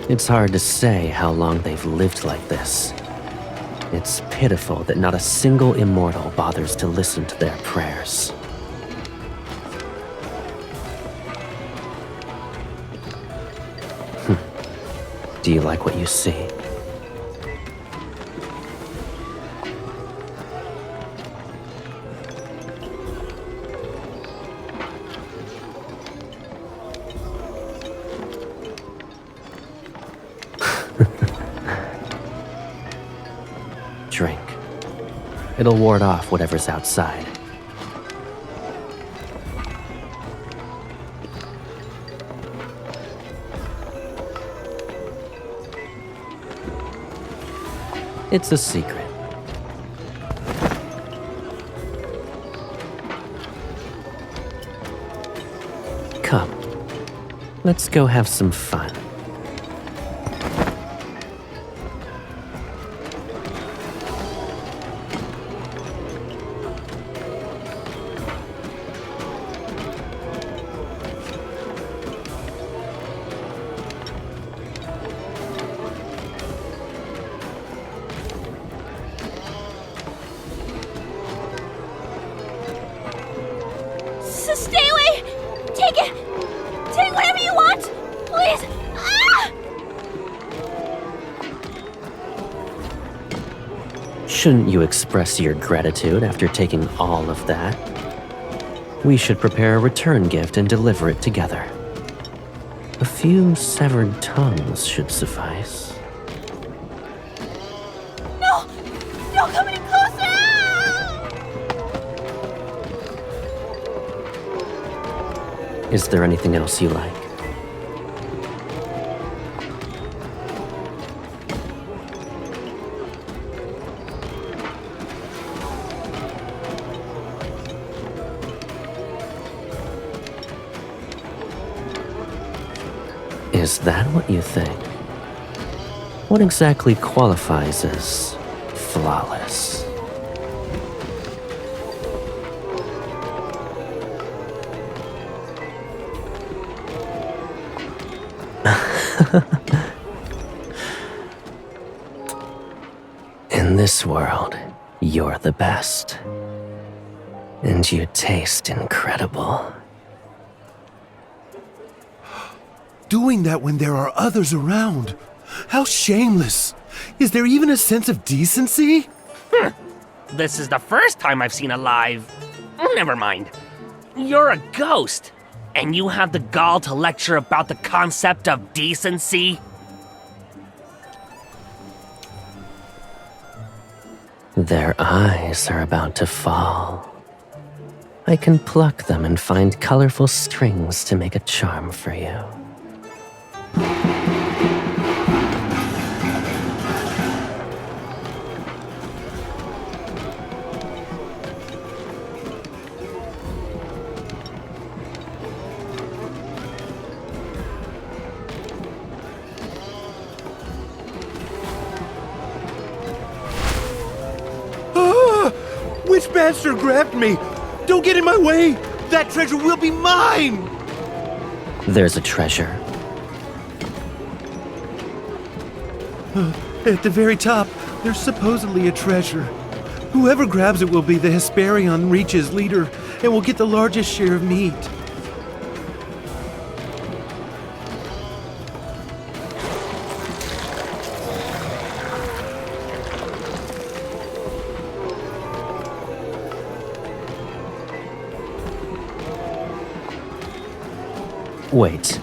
It's hard to say how long they've lived like this. It's pitiful that not a single immortal bothers to listen to their prayers. Do you like what you see? Drink. It'll ward off whatever's outside. It's a secret. Come, let's go have some fun. Stay away! Take it! Take whatever you want! Please! Ah! Shouldn't you express your gratitude after taking all of that? We should prepare a return gift and deliver it together. A few severed tongues should suffice. No! Don't come any closer! Is there anything else you like? Is that what you think? What exactly qualifies as flawless? In this world, you're the best. And you taste incredible. Doing that when there are others around. How shameless. Is there even a sense of decency? This is the first time I've seen a live... Never mind. You're a ghost, and you have the gall to lecture about the concept of decency? Their eyes are about to fall. I can pluck them and find colorful strings to make a charm for you. Which bastard grabbed me? Don't get in my way! That treasure will be mine! There's a treasure. At the very top, there's supposedly a treasure. Whoever grabs it will be the Hesperion Reach's leader and will get the largest share of meat. Wait.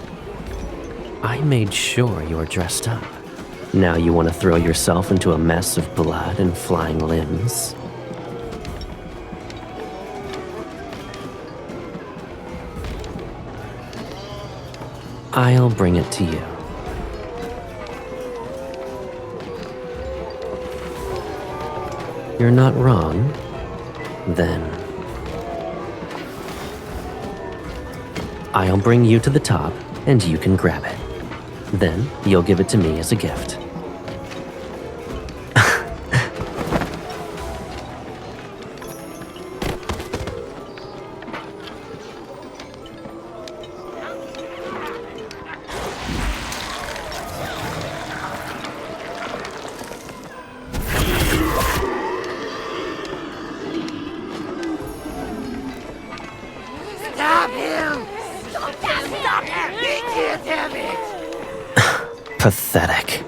I made sure you were dressed up. Now you want to throw yourself into a mess of blood and flying limbs? I'll bring it to you. You're not wrong, then. I'll bring you to the top, and you can grab it. Then, you'll give it to me as a gift. Stop him! Stop him! He can't have it! Pathetic.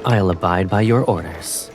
I'll abide by your orders.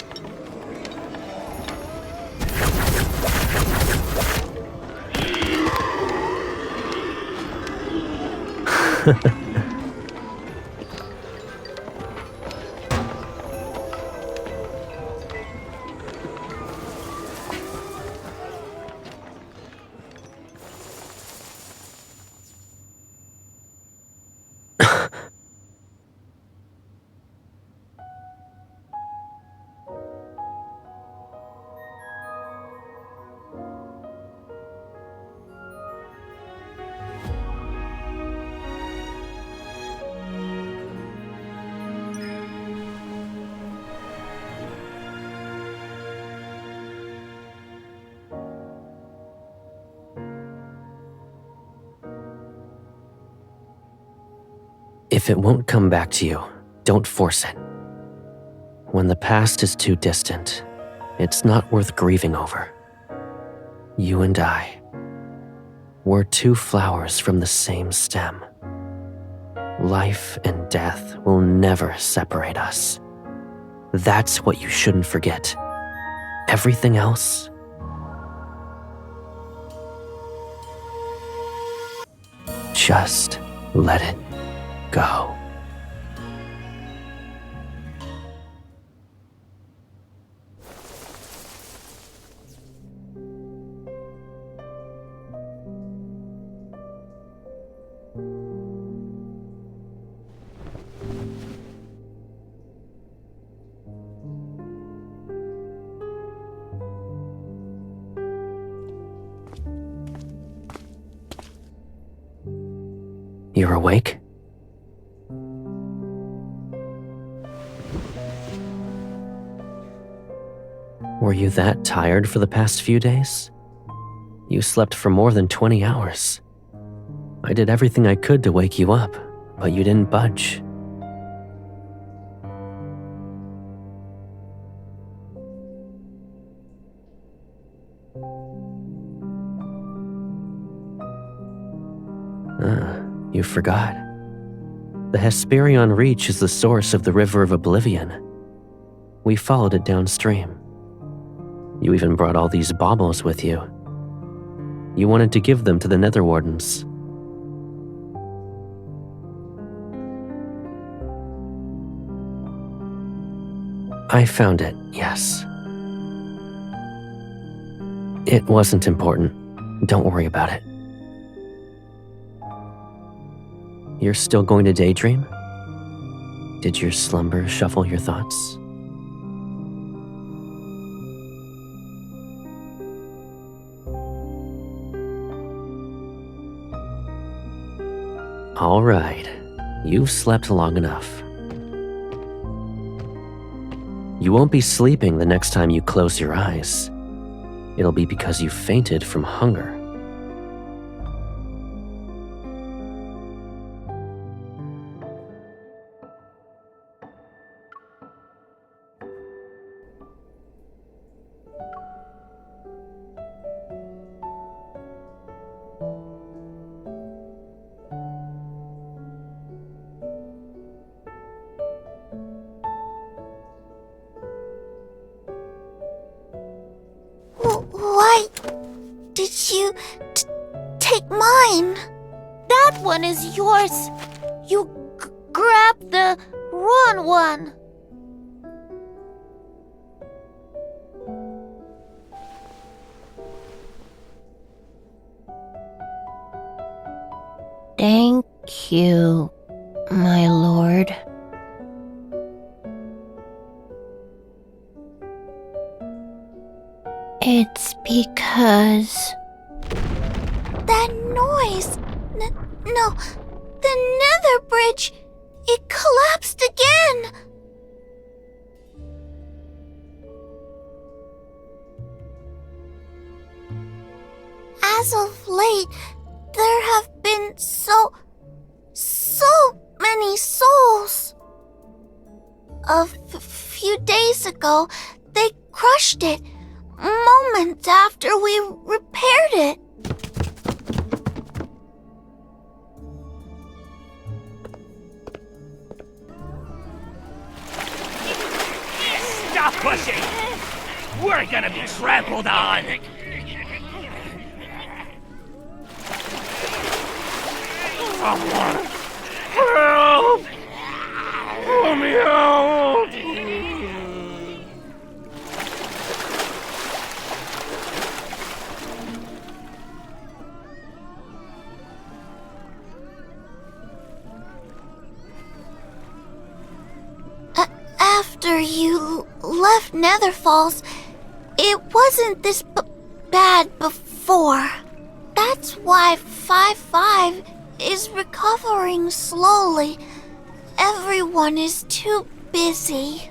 If it won't come back to you, don't force it. When the past is too distant, it's not worth grieving over. You and I, we're two flowers from the same stem. Life and death will never separate us. That's what you shouldn't forget. Everything else, just let it go. You're awake? Were you that tired for the past few days? You slept for more than 20 hours. I did everything I could to wake you up, but you didn't budge. You forgot. The Hesperion Reach is the source of the River of Oblivion. We followed it downstream. You even brought all these baubles with you. You wanted to give them to the Nether Wardens. I found it, yes. It wasn't important. Don't worry about it. You're still going to daydream? Did your slumber shuffle your thoughts? All right, you've slept long enough. You won't be sleeping the next time you close your eyes. it'll be because you fainted from hunger. Why did you take mine? That one is yours. You grabbed the wrong one. Thank you, my lord. It's because... That noise! No, the nether bridge! It collapsed again! As of late, there have been so many souls. A few days ago, they crushed it, moments after we repaired it. Stop pushing! We're gonna be trampled on! Someone! Help! Let me out! After you left Nether Falls, it wasn't this bad before. That's why 5-5 is recovering slowly. Everyone is too busy.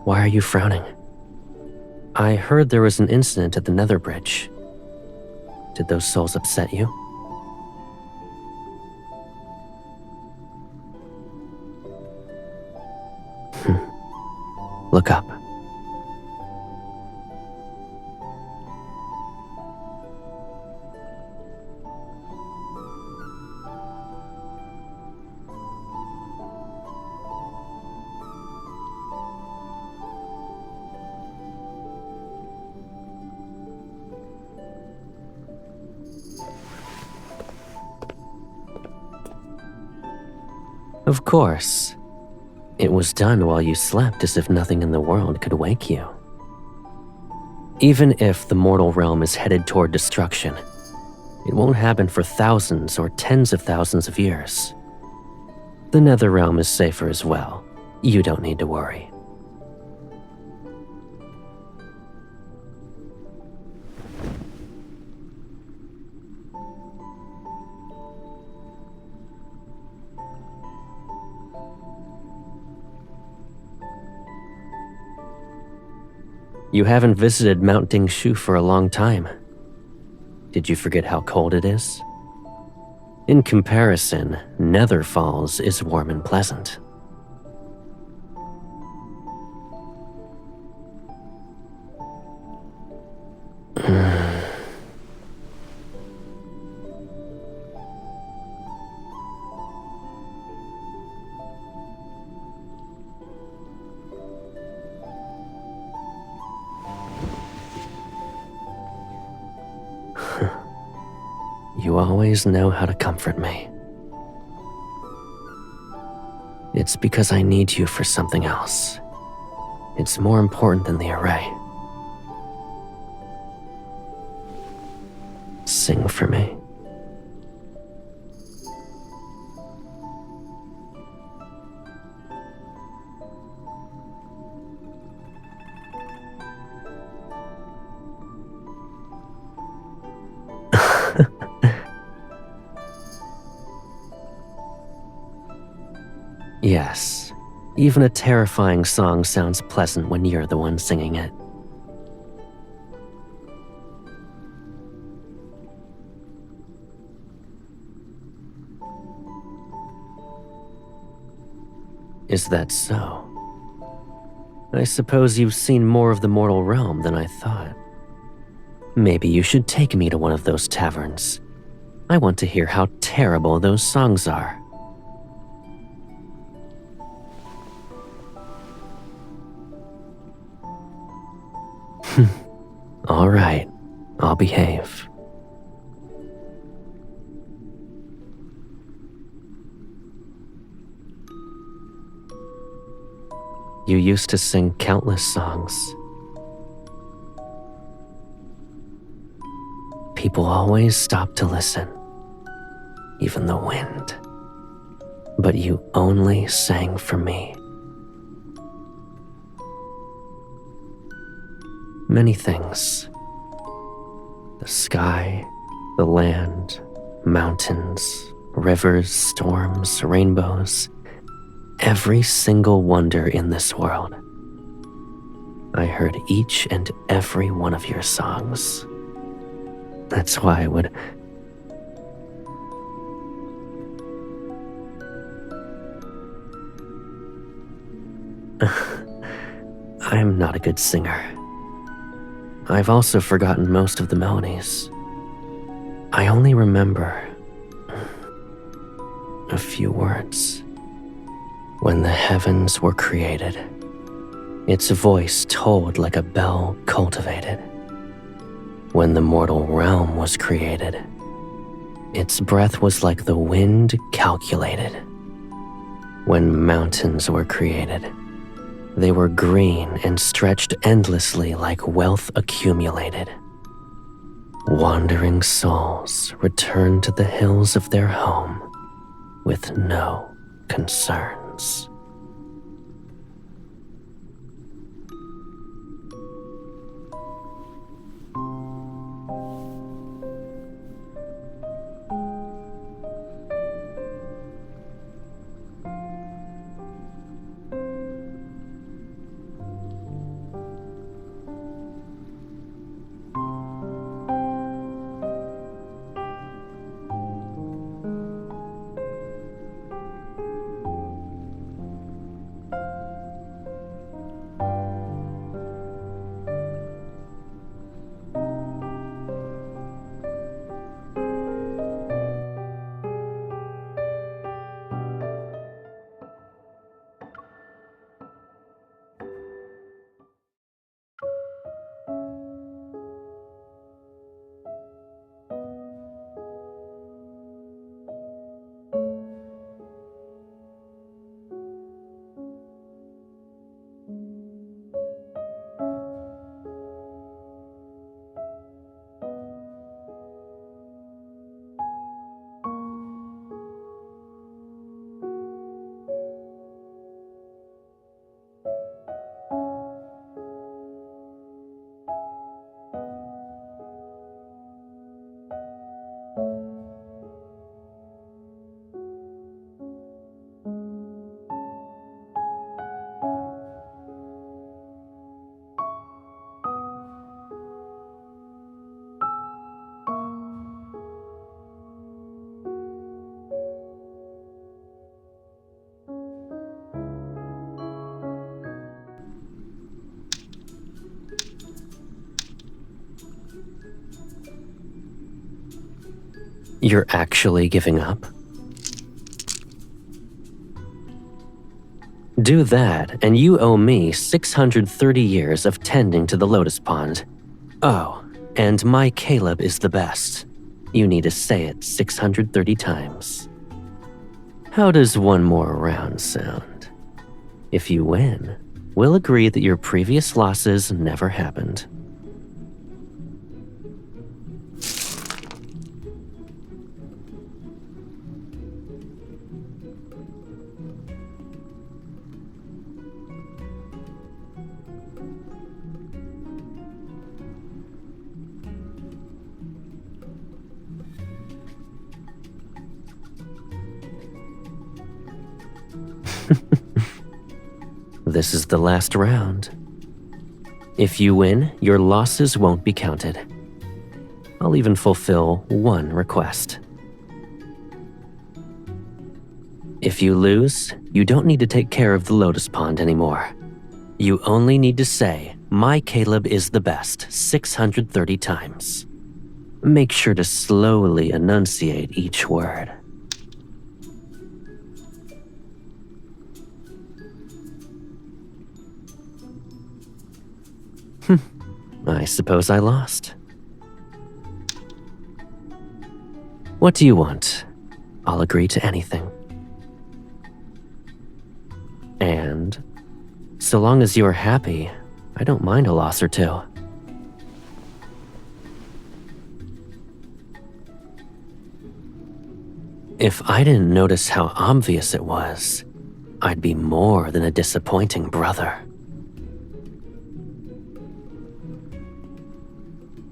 Why are you frowning? I heard there was an incident at the nether bridge. Did those souls upset you? Look up. Of course. It was done while you slept as if nothing in the world could wake you. Even if the mortal realm is headed toward destruction, it won't happen for thousands or tens of thousands of years. The nether realm is safer as well. You don't need to worry. You haven't visited Mount Dingshu for a long time. Did you forget how cold it is? In comparison, Nether Falls is warm and pleasant. You always know how to comfort me. It's because I need you for something else. It's more important than the array. Sing for me. Yes, even a terrifying song sounds pleasant when you're the one singing it. Is that so? I suppose you've seen more of the mortal realm than I thought. Maybe you should take me to one of those taverns. I want to hear how terrible those songs are. All right, I'll behave. You used to sing countless songs. People always stopped to listen, even the wind. But you only sang for me. Many things. The sky, the land, mountains, rivers, storms, rainbows. Every single wonder in this world. I heard each and every one of your songs. That's why I would... I'm not a good singer. I've also forgotten most of the melodies. I only remember a few words. When the heavens were created, its voice tolled like a bell cultivated. When the mortal realm was created, its breath was like the wind calculated. When mountains were created, they were green and stretched endlessly like wealth accumulated. Wandering souls returned to the hills of their home with no concerns. You're actually giving up? Do that, and you owe me 630 years of tending to the lotus pond. Oh, and my Caleb is the best. You need to say it 630 times. How does one more round sound? If you win, we'll agree that your previous losses never happened. This is the last round. If you win, your losses won't be counted. I'll even fulfill one request. If you lose, you don't need to take care of the lotus pond anymore. You only need to say, "My Caleb is the best," 630 times. Make sure to slowly enunciate each word. I suppose I lost. What do you want? I'll agree to anything. And so long as you're happy, I don't mind a loss or two. If I didn't notice how obvious it was, I'd be more than a disappointing brother.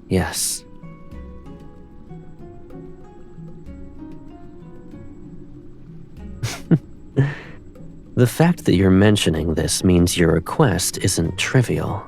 Yes. The fact that you're mentioning this means your request isn't trivial.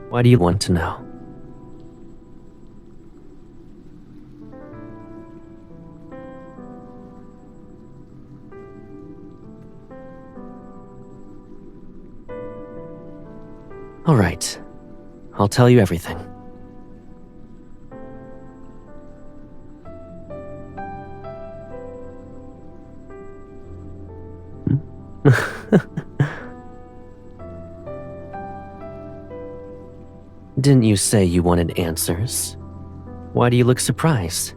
Why do you want to know? All right, I'll tell you everything. Didn't you say you wanted answers? Why do you look surprised?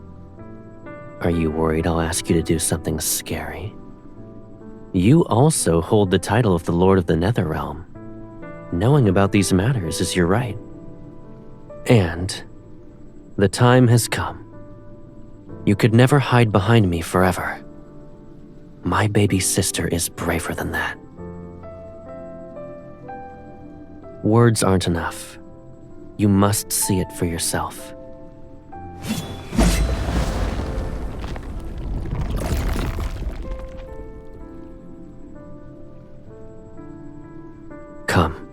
Are you worried I'll ask you to do something scary? You also hold the title of the Lord of the Nether Realm. Knowing about these matters is your right. And the time has come. You could never hide behind me forever. My baby sister is braver than that. Words aren't enough. You must see it for yourself. Come,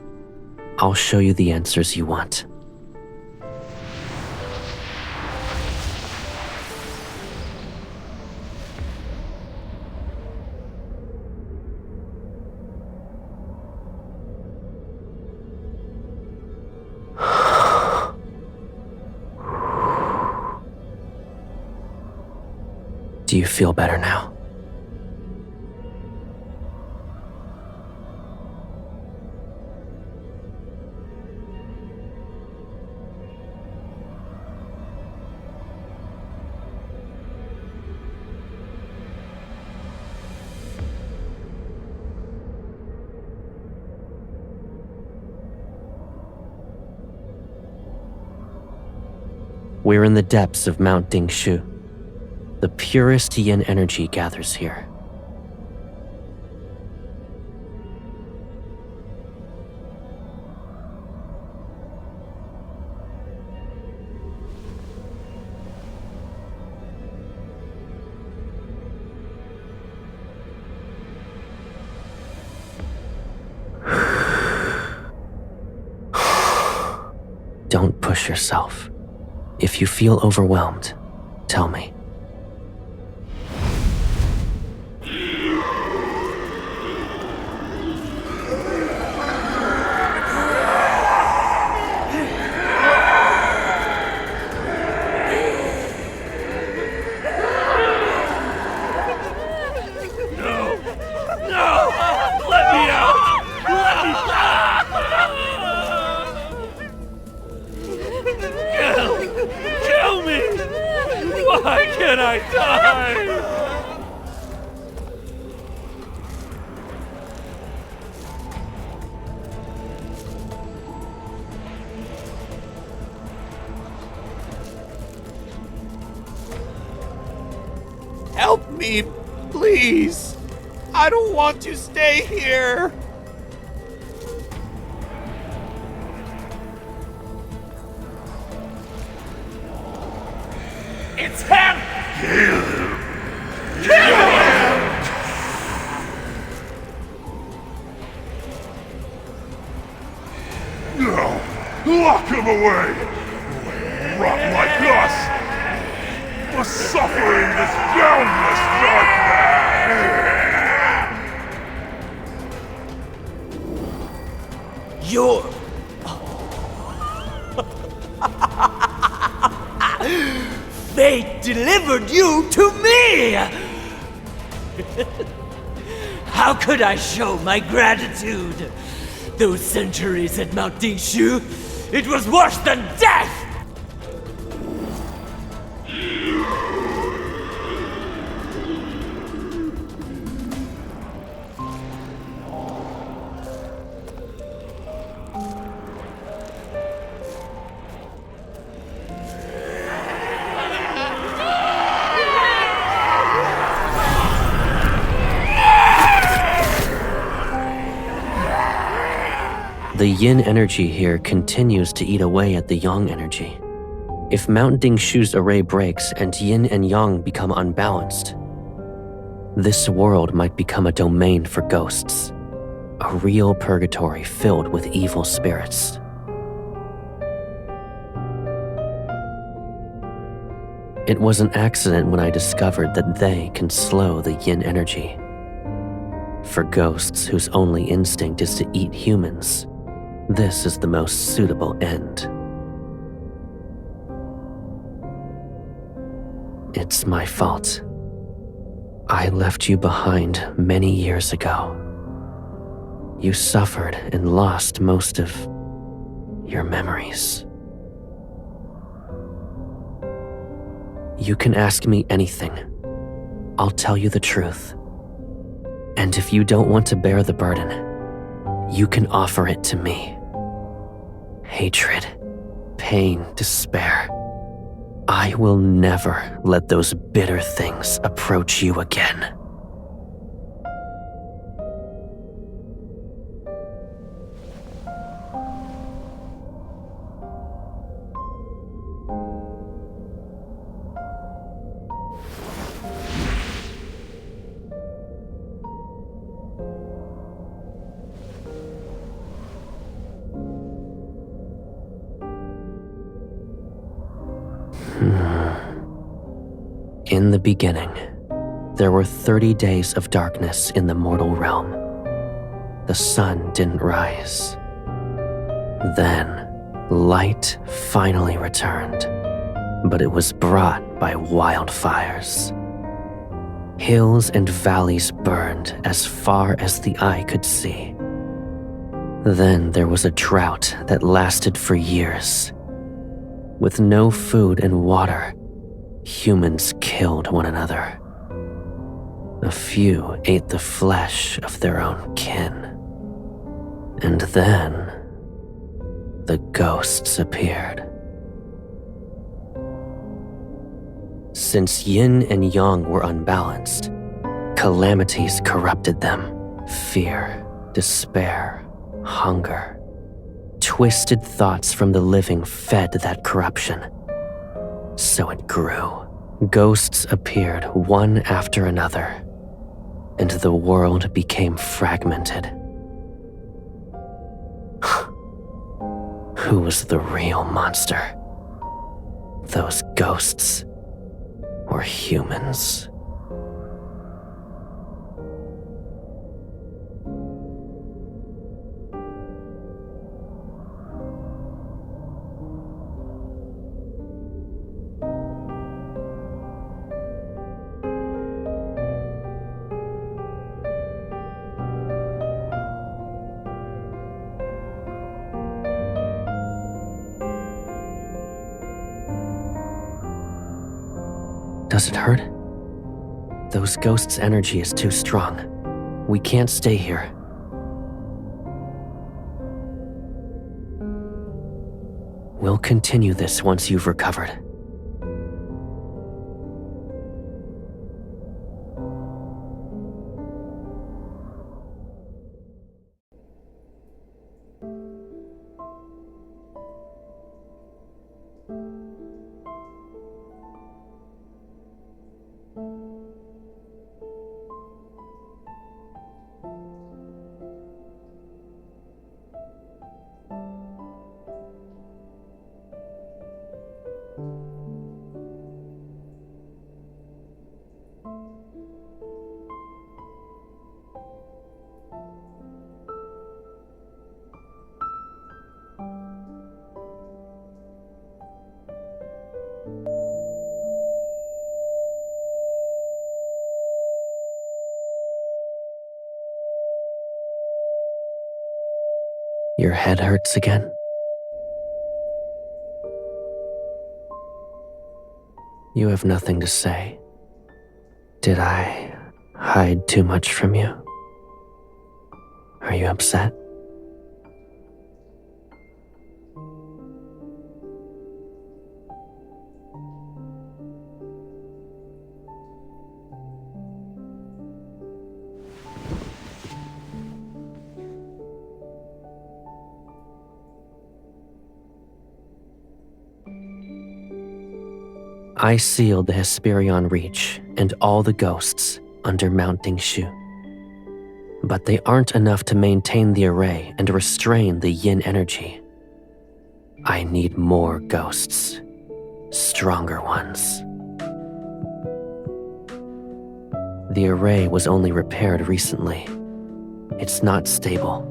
I'll show you the answers you want. Do you feel better now? We're in the depths of Mount Dingshu. The purest yin energy gathers here. push yourself. If you feel overwhelmed, tell me. Kill me! Why can't I die? Help me, please. I don't want to stay here. It's him! Kill him! Kill him! No! Lock him away! Rot like us! Must suffer in this boundless darkness! You're... Fate delivered you to me! How could I show my gratitude? Those centuries at Mount Dingshu, it was worse than death! The yin energy here continues to eat away at the yang energy. If Mount Dingshu's array breaks and yin and yang become unbalanced, this world might become a domain for ghosts, a real purgatory filled with evil spirits. It was an accident when I discovered that they can slow the yin energy. For ghosts whose only instinct is to eat humans, this is the most suitable end. It's my fault. I left you behind many years ago. You suffered and lost most of your memories. You can ask me anything. I'll tell you the truth. And if you don't want to bear the burden, you can offer it to me. Hatred, pain, despair. I will never let those bitter things approach you again. In the beginning, there were 30 days of darkness in the mortal realm. The sun didn't rise. Then, light finally returned, but it was brought by wildfires. Hills and valleys burned as far as the eye could see. Then there was a drought that lasted for years. With no food and water, humans killed one another. A few ate the flesh of their own kin. And then, the ghosts appeared. Since yin and yang were unbalanced, calamities corrupted them. Fear, despair, hunger. Twisted thoughts from the living fed that corruption. So it grew. Ghosts appeared one after another, and the world became fragmented. Who was the real monster? Those ghosts or humans? Does it hurt? Those ghosts' energy is too strong. We can't stay here. We'll continue this once you've recovered. Your head hurts again? You have nothing to say. Did I hide too much from you? Are you upset? I sealed the Hesperion Reach and all the ghosts under Mounting Shu. But they aren't enough to maintain the array and restrain the yin energy. I need more ghosts, stronger ones. The array was only repaired recently. It's not stable.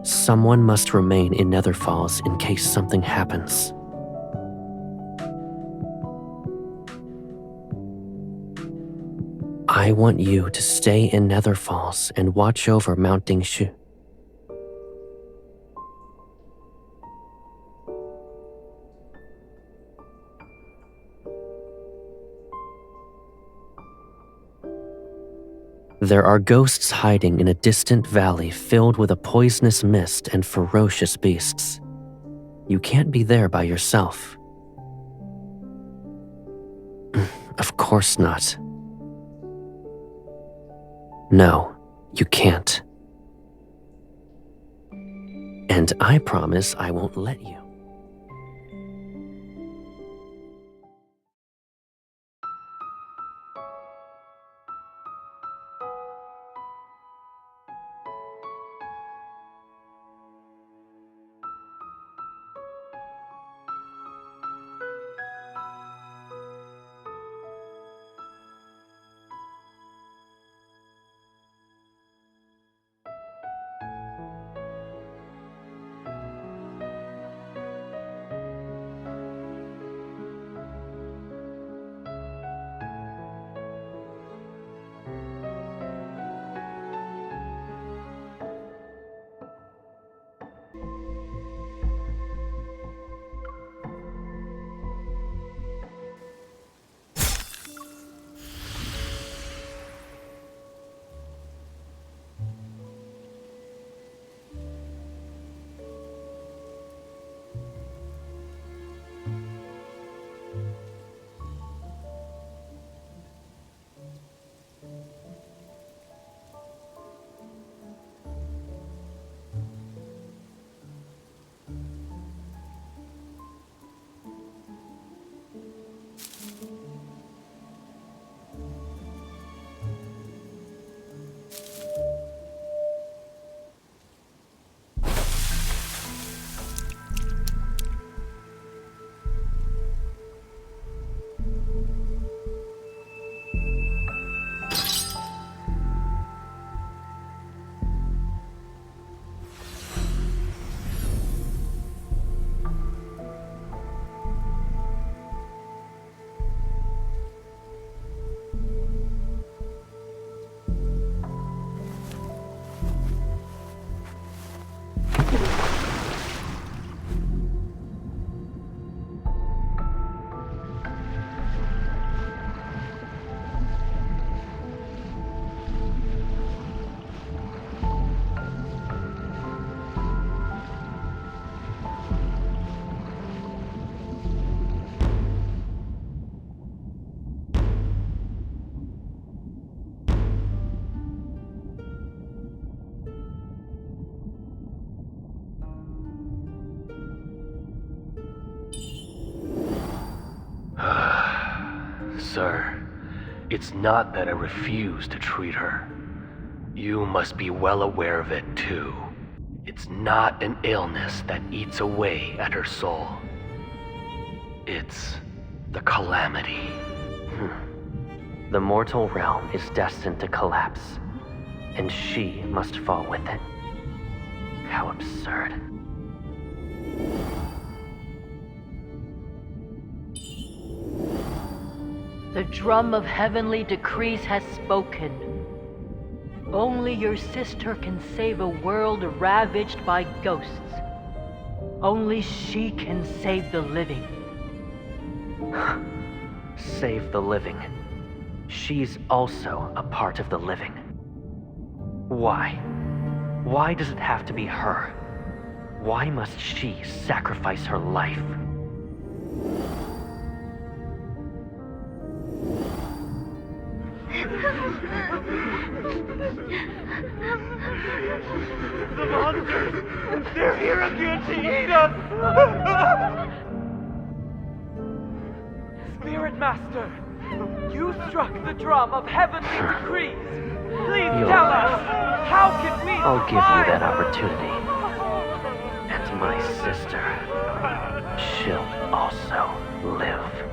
Someone must remain in Nether Falls in case something happens. I want you to stay in Nether Falls and watch over Mounting Shu. There are ghosts hiding in a distant valley filled with a poisonous mist and ferocious beasts. You can't be there by yourself. Of course not. No, you can't. And I promise I won't let you. sir. It's not that I refuse to treat her. You must be well aware of it too. It's not an illness that eats away at her soul. It's the calamity. The mortal realm is destined to collapse, and she must fall with it. How absurd. The drum of heavenly decrees has spoken. Only your sister can save a world ravaged by ghosts. Only she can save the living. Save the living. She's also a part of the living. Why? Why does it have to be her? Why must she sacrifice her life? The monsters! They're here again to eat us! Spirit Master, you struck the drum of heavenly decrees. Please tell us, how can we I'll give you that opportunity. And my sister, she'll also live.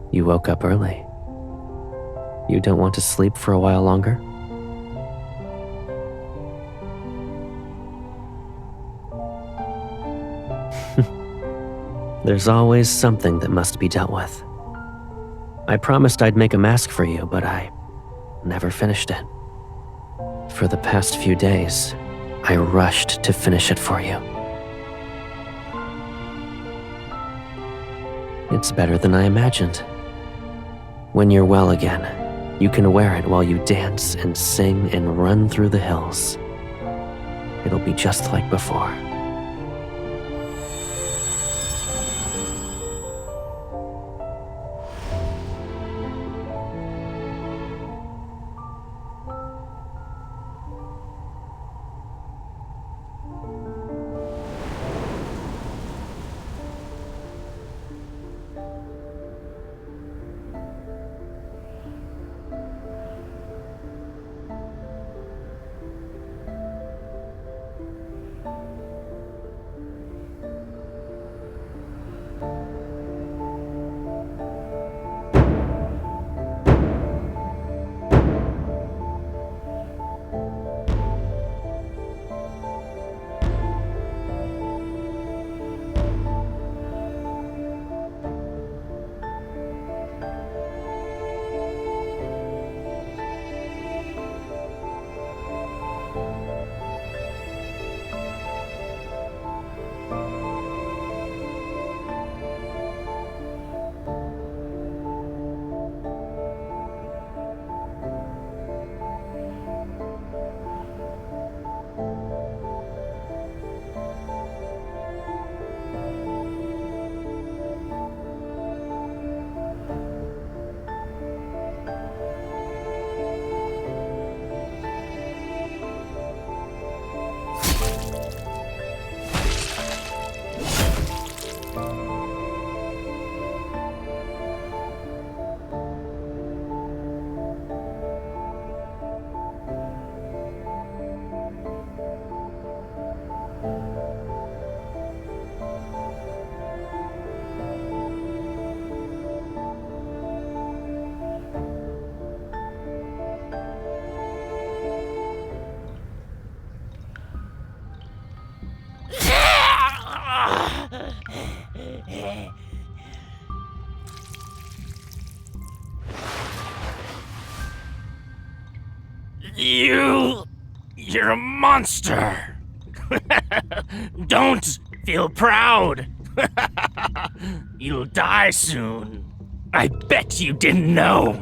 You woke up early. You don't want to sleep for a while longer? There's always something that must be dealt with. I promised I'd make a mask for you, but I never finished it. For the past few days, I rushed to finish it for you. It's better than I imagined. When you're well again, you can wear it while you dance and sing and run through the hills. It'll be just like before. You're a monster. Don't feel proud. You'll die soon. I bet you didn't know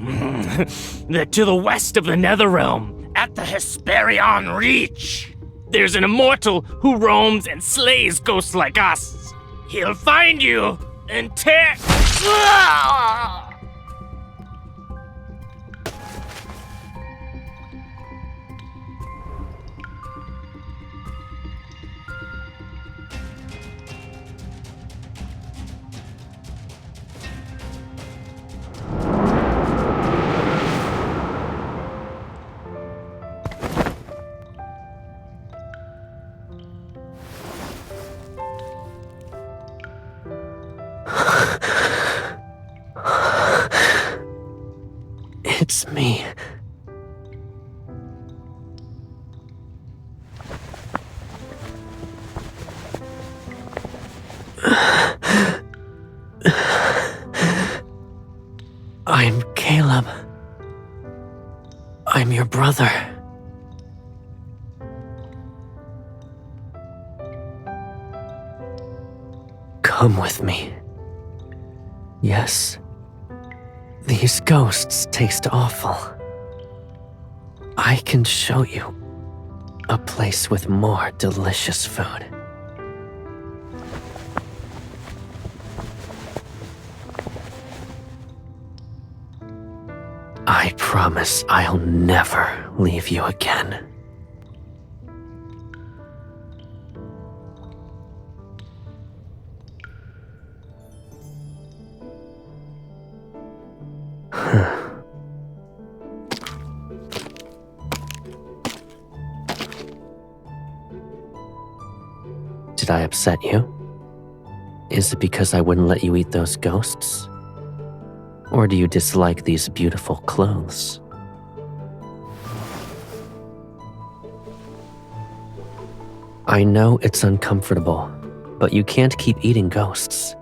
that to the west of the Netherrealm, at the Hesperion Reach, there's an immortal who roams and slays ghosts like us. He'll find you and tear... It's me. I'm Caleb. I'm your brother. Come with me. Yes. These ghosts taste awful. I can show you a place with more delicious food. I promise I'll never leave you again. Did I upset you? Is it because I wouldn't let you eat those ghosts? Or do you dislike these beautiful clothes? I know it's uncomfortable, but you can't keep eating ghosts.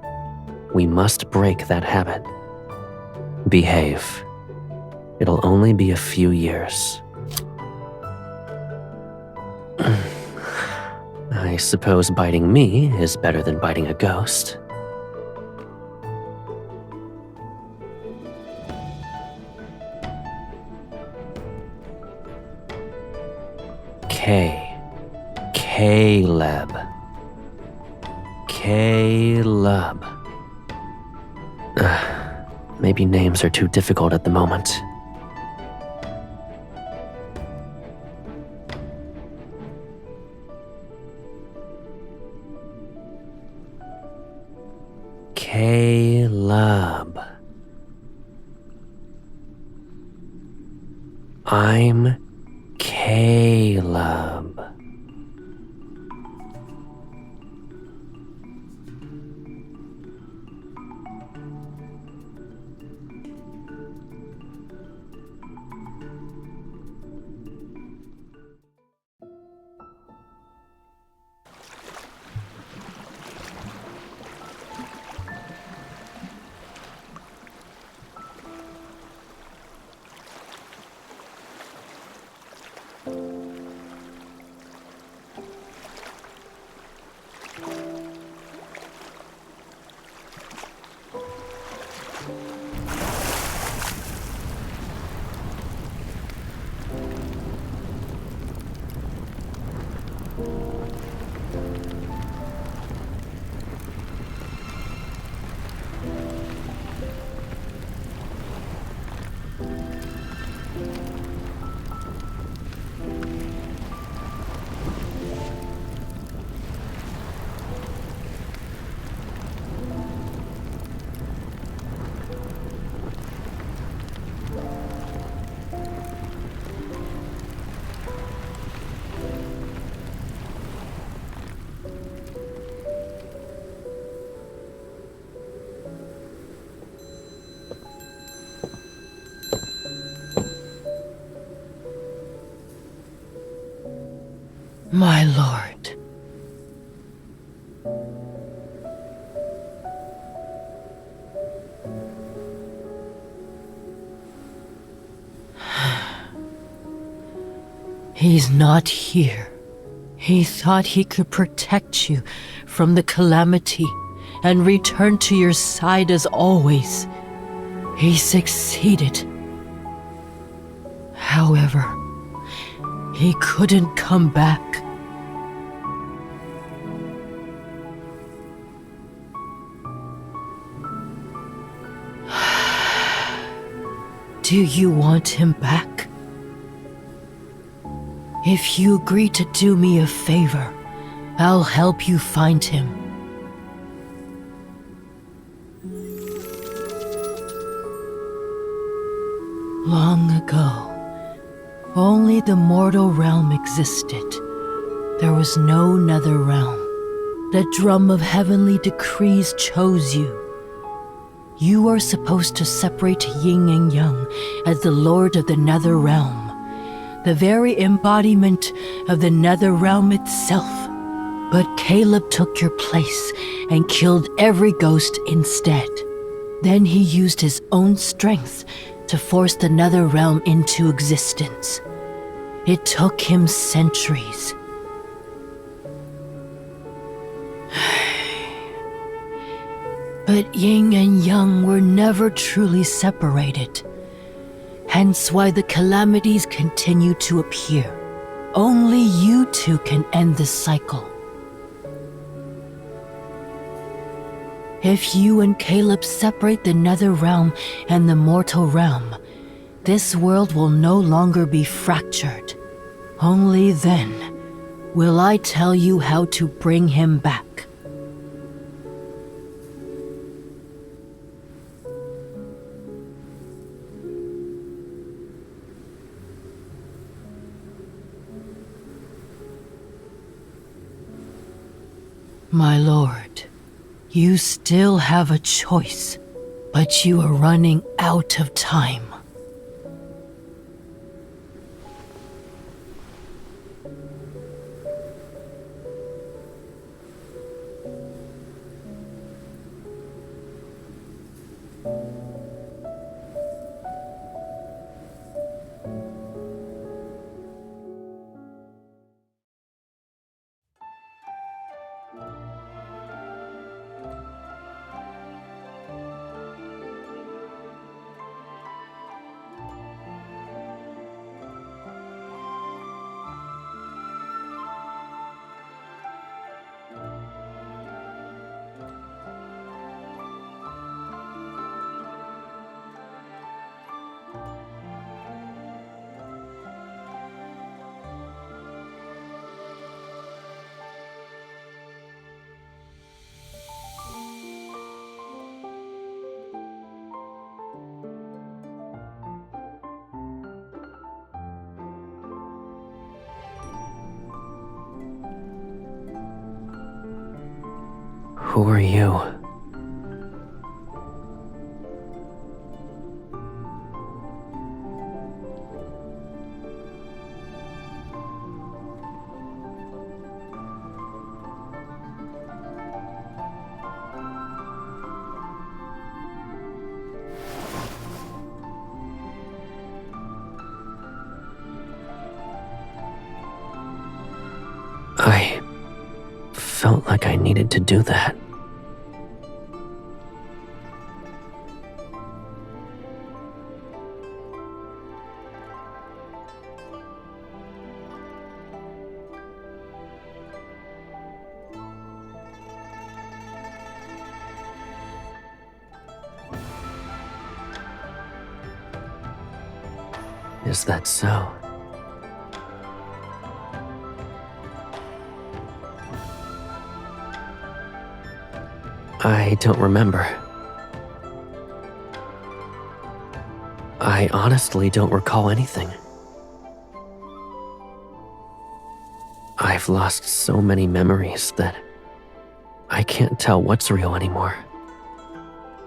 We must break that habit. Behave. It'll only be a few years. I suppose biting me is better than biting a ghost. Caleb. Caleb. Maybe names are too difficult at the moment. Caleb. I'm Caleb. My lord. He's not here. He thought he could protect you from the calamity and return to your side as always. He succeeded. However, he couldn't come back. Do you want him back? If you agree to do me a favor, I'll help you find him. Long ago, only the mortal realm existed. There was no nether realm. The drum of heavenly decrees chose you. You are supposed to separate Yin and Yang as the lord of the nether realm, the very embodiment of the nether realm itself. But Caleb took your place and killed every ghost instead. Then he used his own strength to force the nether realm into existence. It took him centuries. But Yin and Yang were never truly separated. Hence why the calamities continue to appear. Only you two can end this cycle. If you and Caleb separate the nether realm and the mortal realm, this world will no longer be fractured. Only then will I tell you how to bring him back. My lord, you still have a choice, but you are running out of time. Who are you? I felt like I needed to do that. Is that so? I don't remember. I honestly don't recall anything. I've lost so many memories that I can't tell what's real anymore.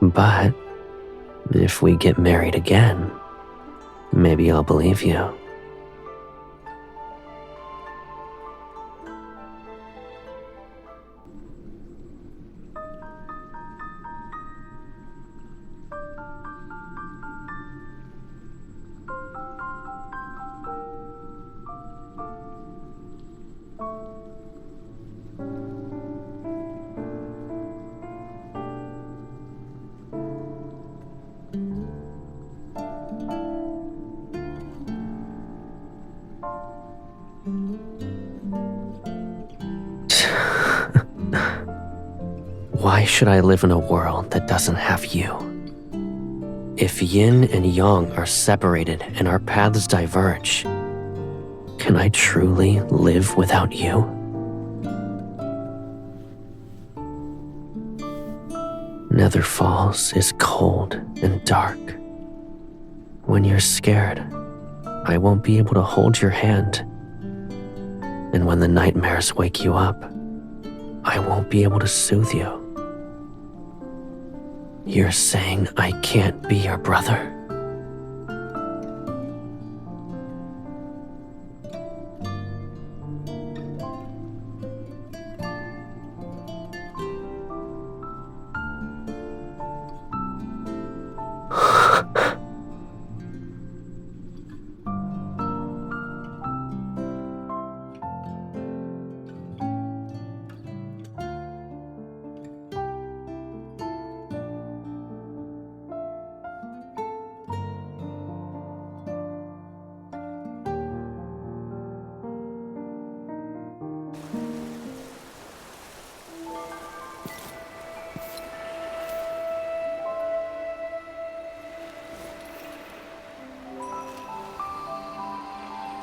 But if we get married again, maybe I'll believe you. Why should I live in a world that doesn't have you? If yin and yang are separated and our paths diverge, can I truly live without you? Nether Falls is cold and dark. When you're scared, I won't be able to hold your hand. And when the nightmares wake you up, I won't be able to soothe you. You're saying I can't be your brother?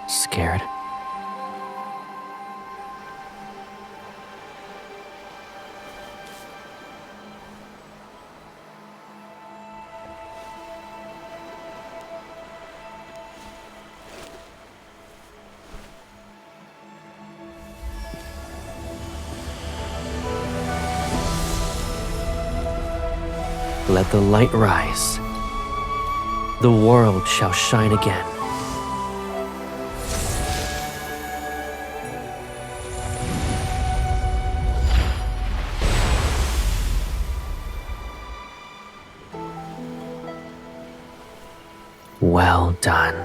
Scared? Let the light rise. The world shall shine again. Well done.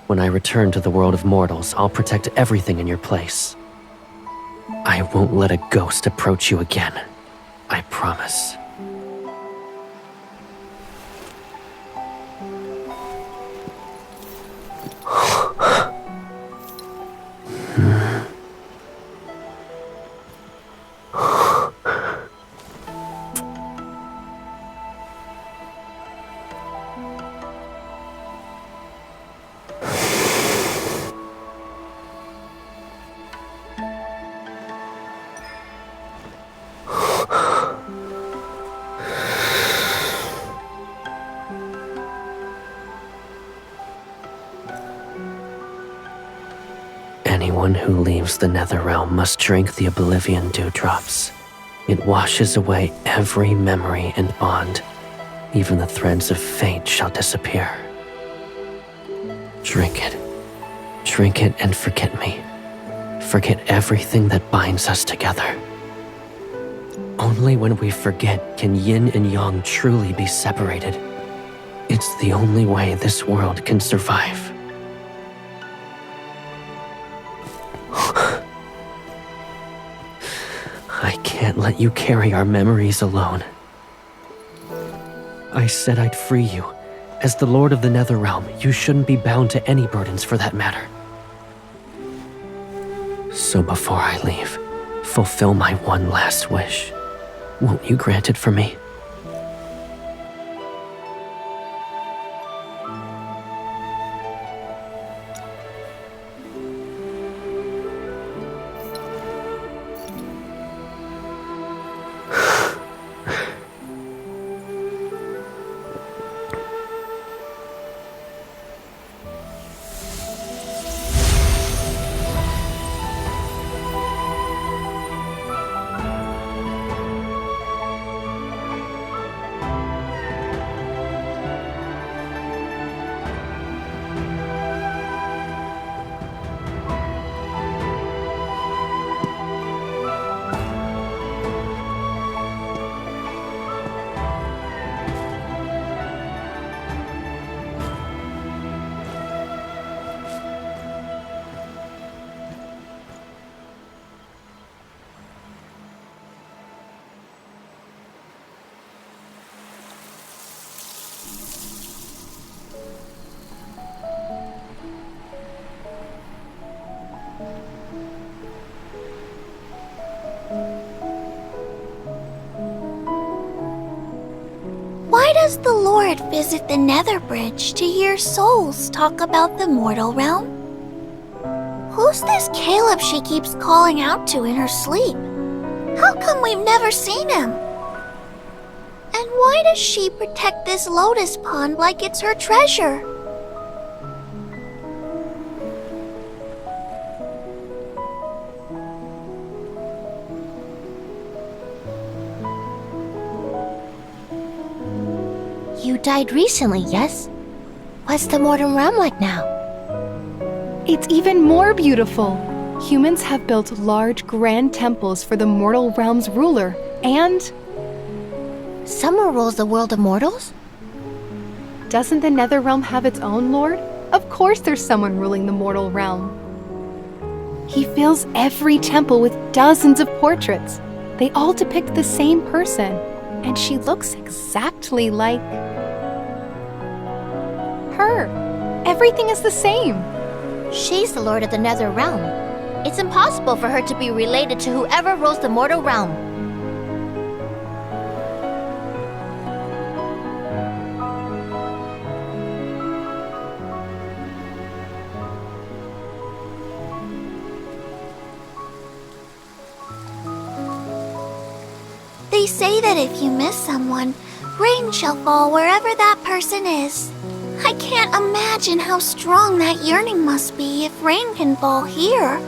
When I return to the world of mortals, I'll protect everything in your place. I won't let a ghost approach you again. I promise. Anyone who leaves the nether realm must drink the oblivion dewdrops. It washes away every memory and bond. Even the threads of fate shall disappear. Drink it. Drink it and forget me. Forget everything that binds us together. Only when we forget can yin and yang truly be separated. It's the only way this world can survive. I can't let you carry our memories alone. I said I'd free you. As the Lord of the Nether Realm, you shouldn't be bound to any burdens for that matter. So before I leave, fulfill my one last wish. Won't you grant it for me? does the Lord visit the Nether Bridge to hear souls talk about the mortal realm? Who's this Caleb she keeps calling out to in her sleep? How come we've never seen him? And why does she protect this lotus pond like it's her treasure? You died recently, yes? What's the mortal realm like now? It's even more beautiful. Humans have built large, grand temples for the mortal realm's ruler, and... Someone rules the world of mortals? Doesn't the Nether Realm have its own lord? Of course there's someone ruling the mortal realm. He fills every temple with dozens of portraits. They all depict the same person, and she looks exactly like... her. Everything is the same. She's the lord of the Nether Realm. It's impossible for her to be related to whoever rules the mortal realm. They say that if you miss someone, rain shall fall wherever that person is. I can't imagine how strong that yearning must be if rain can fall here.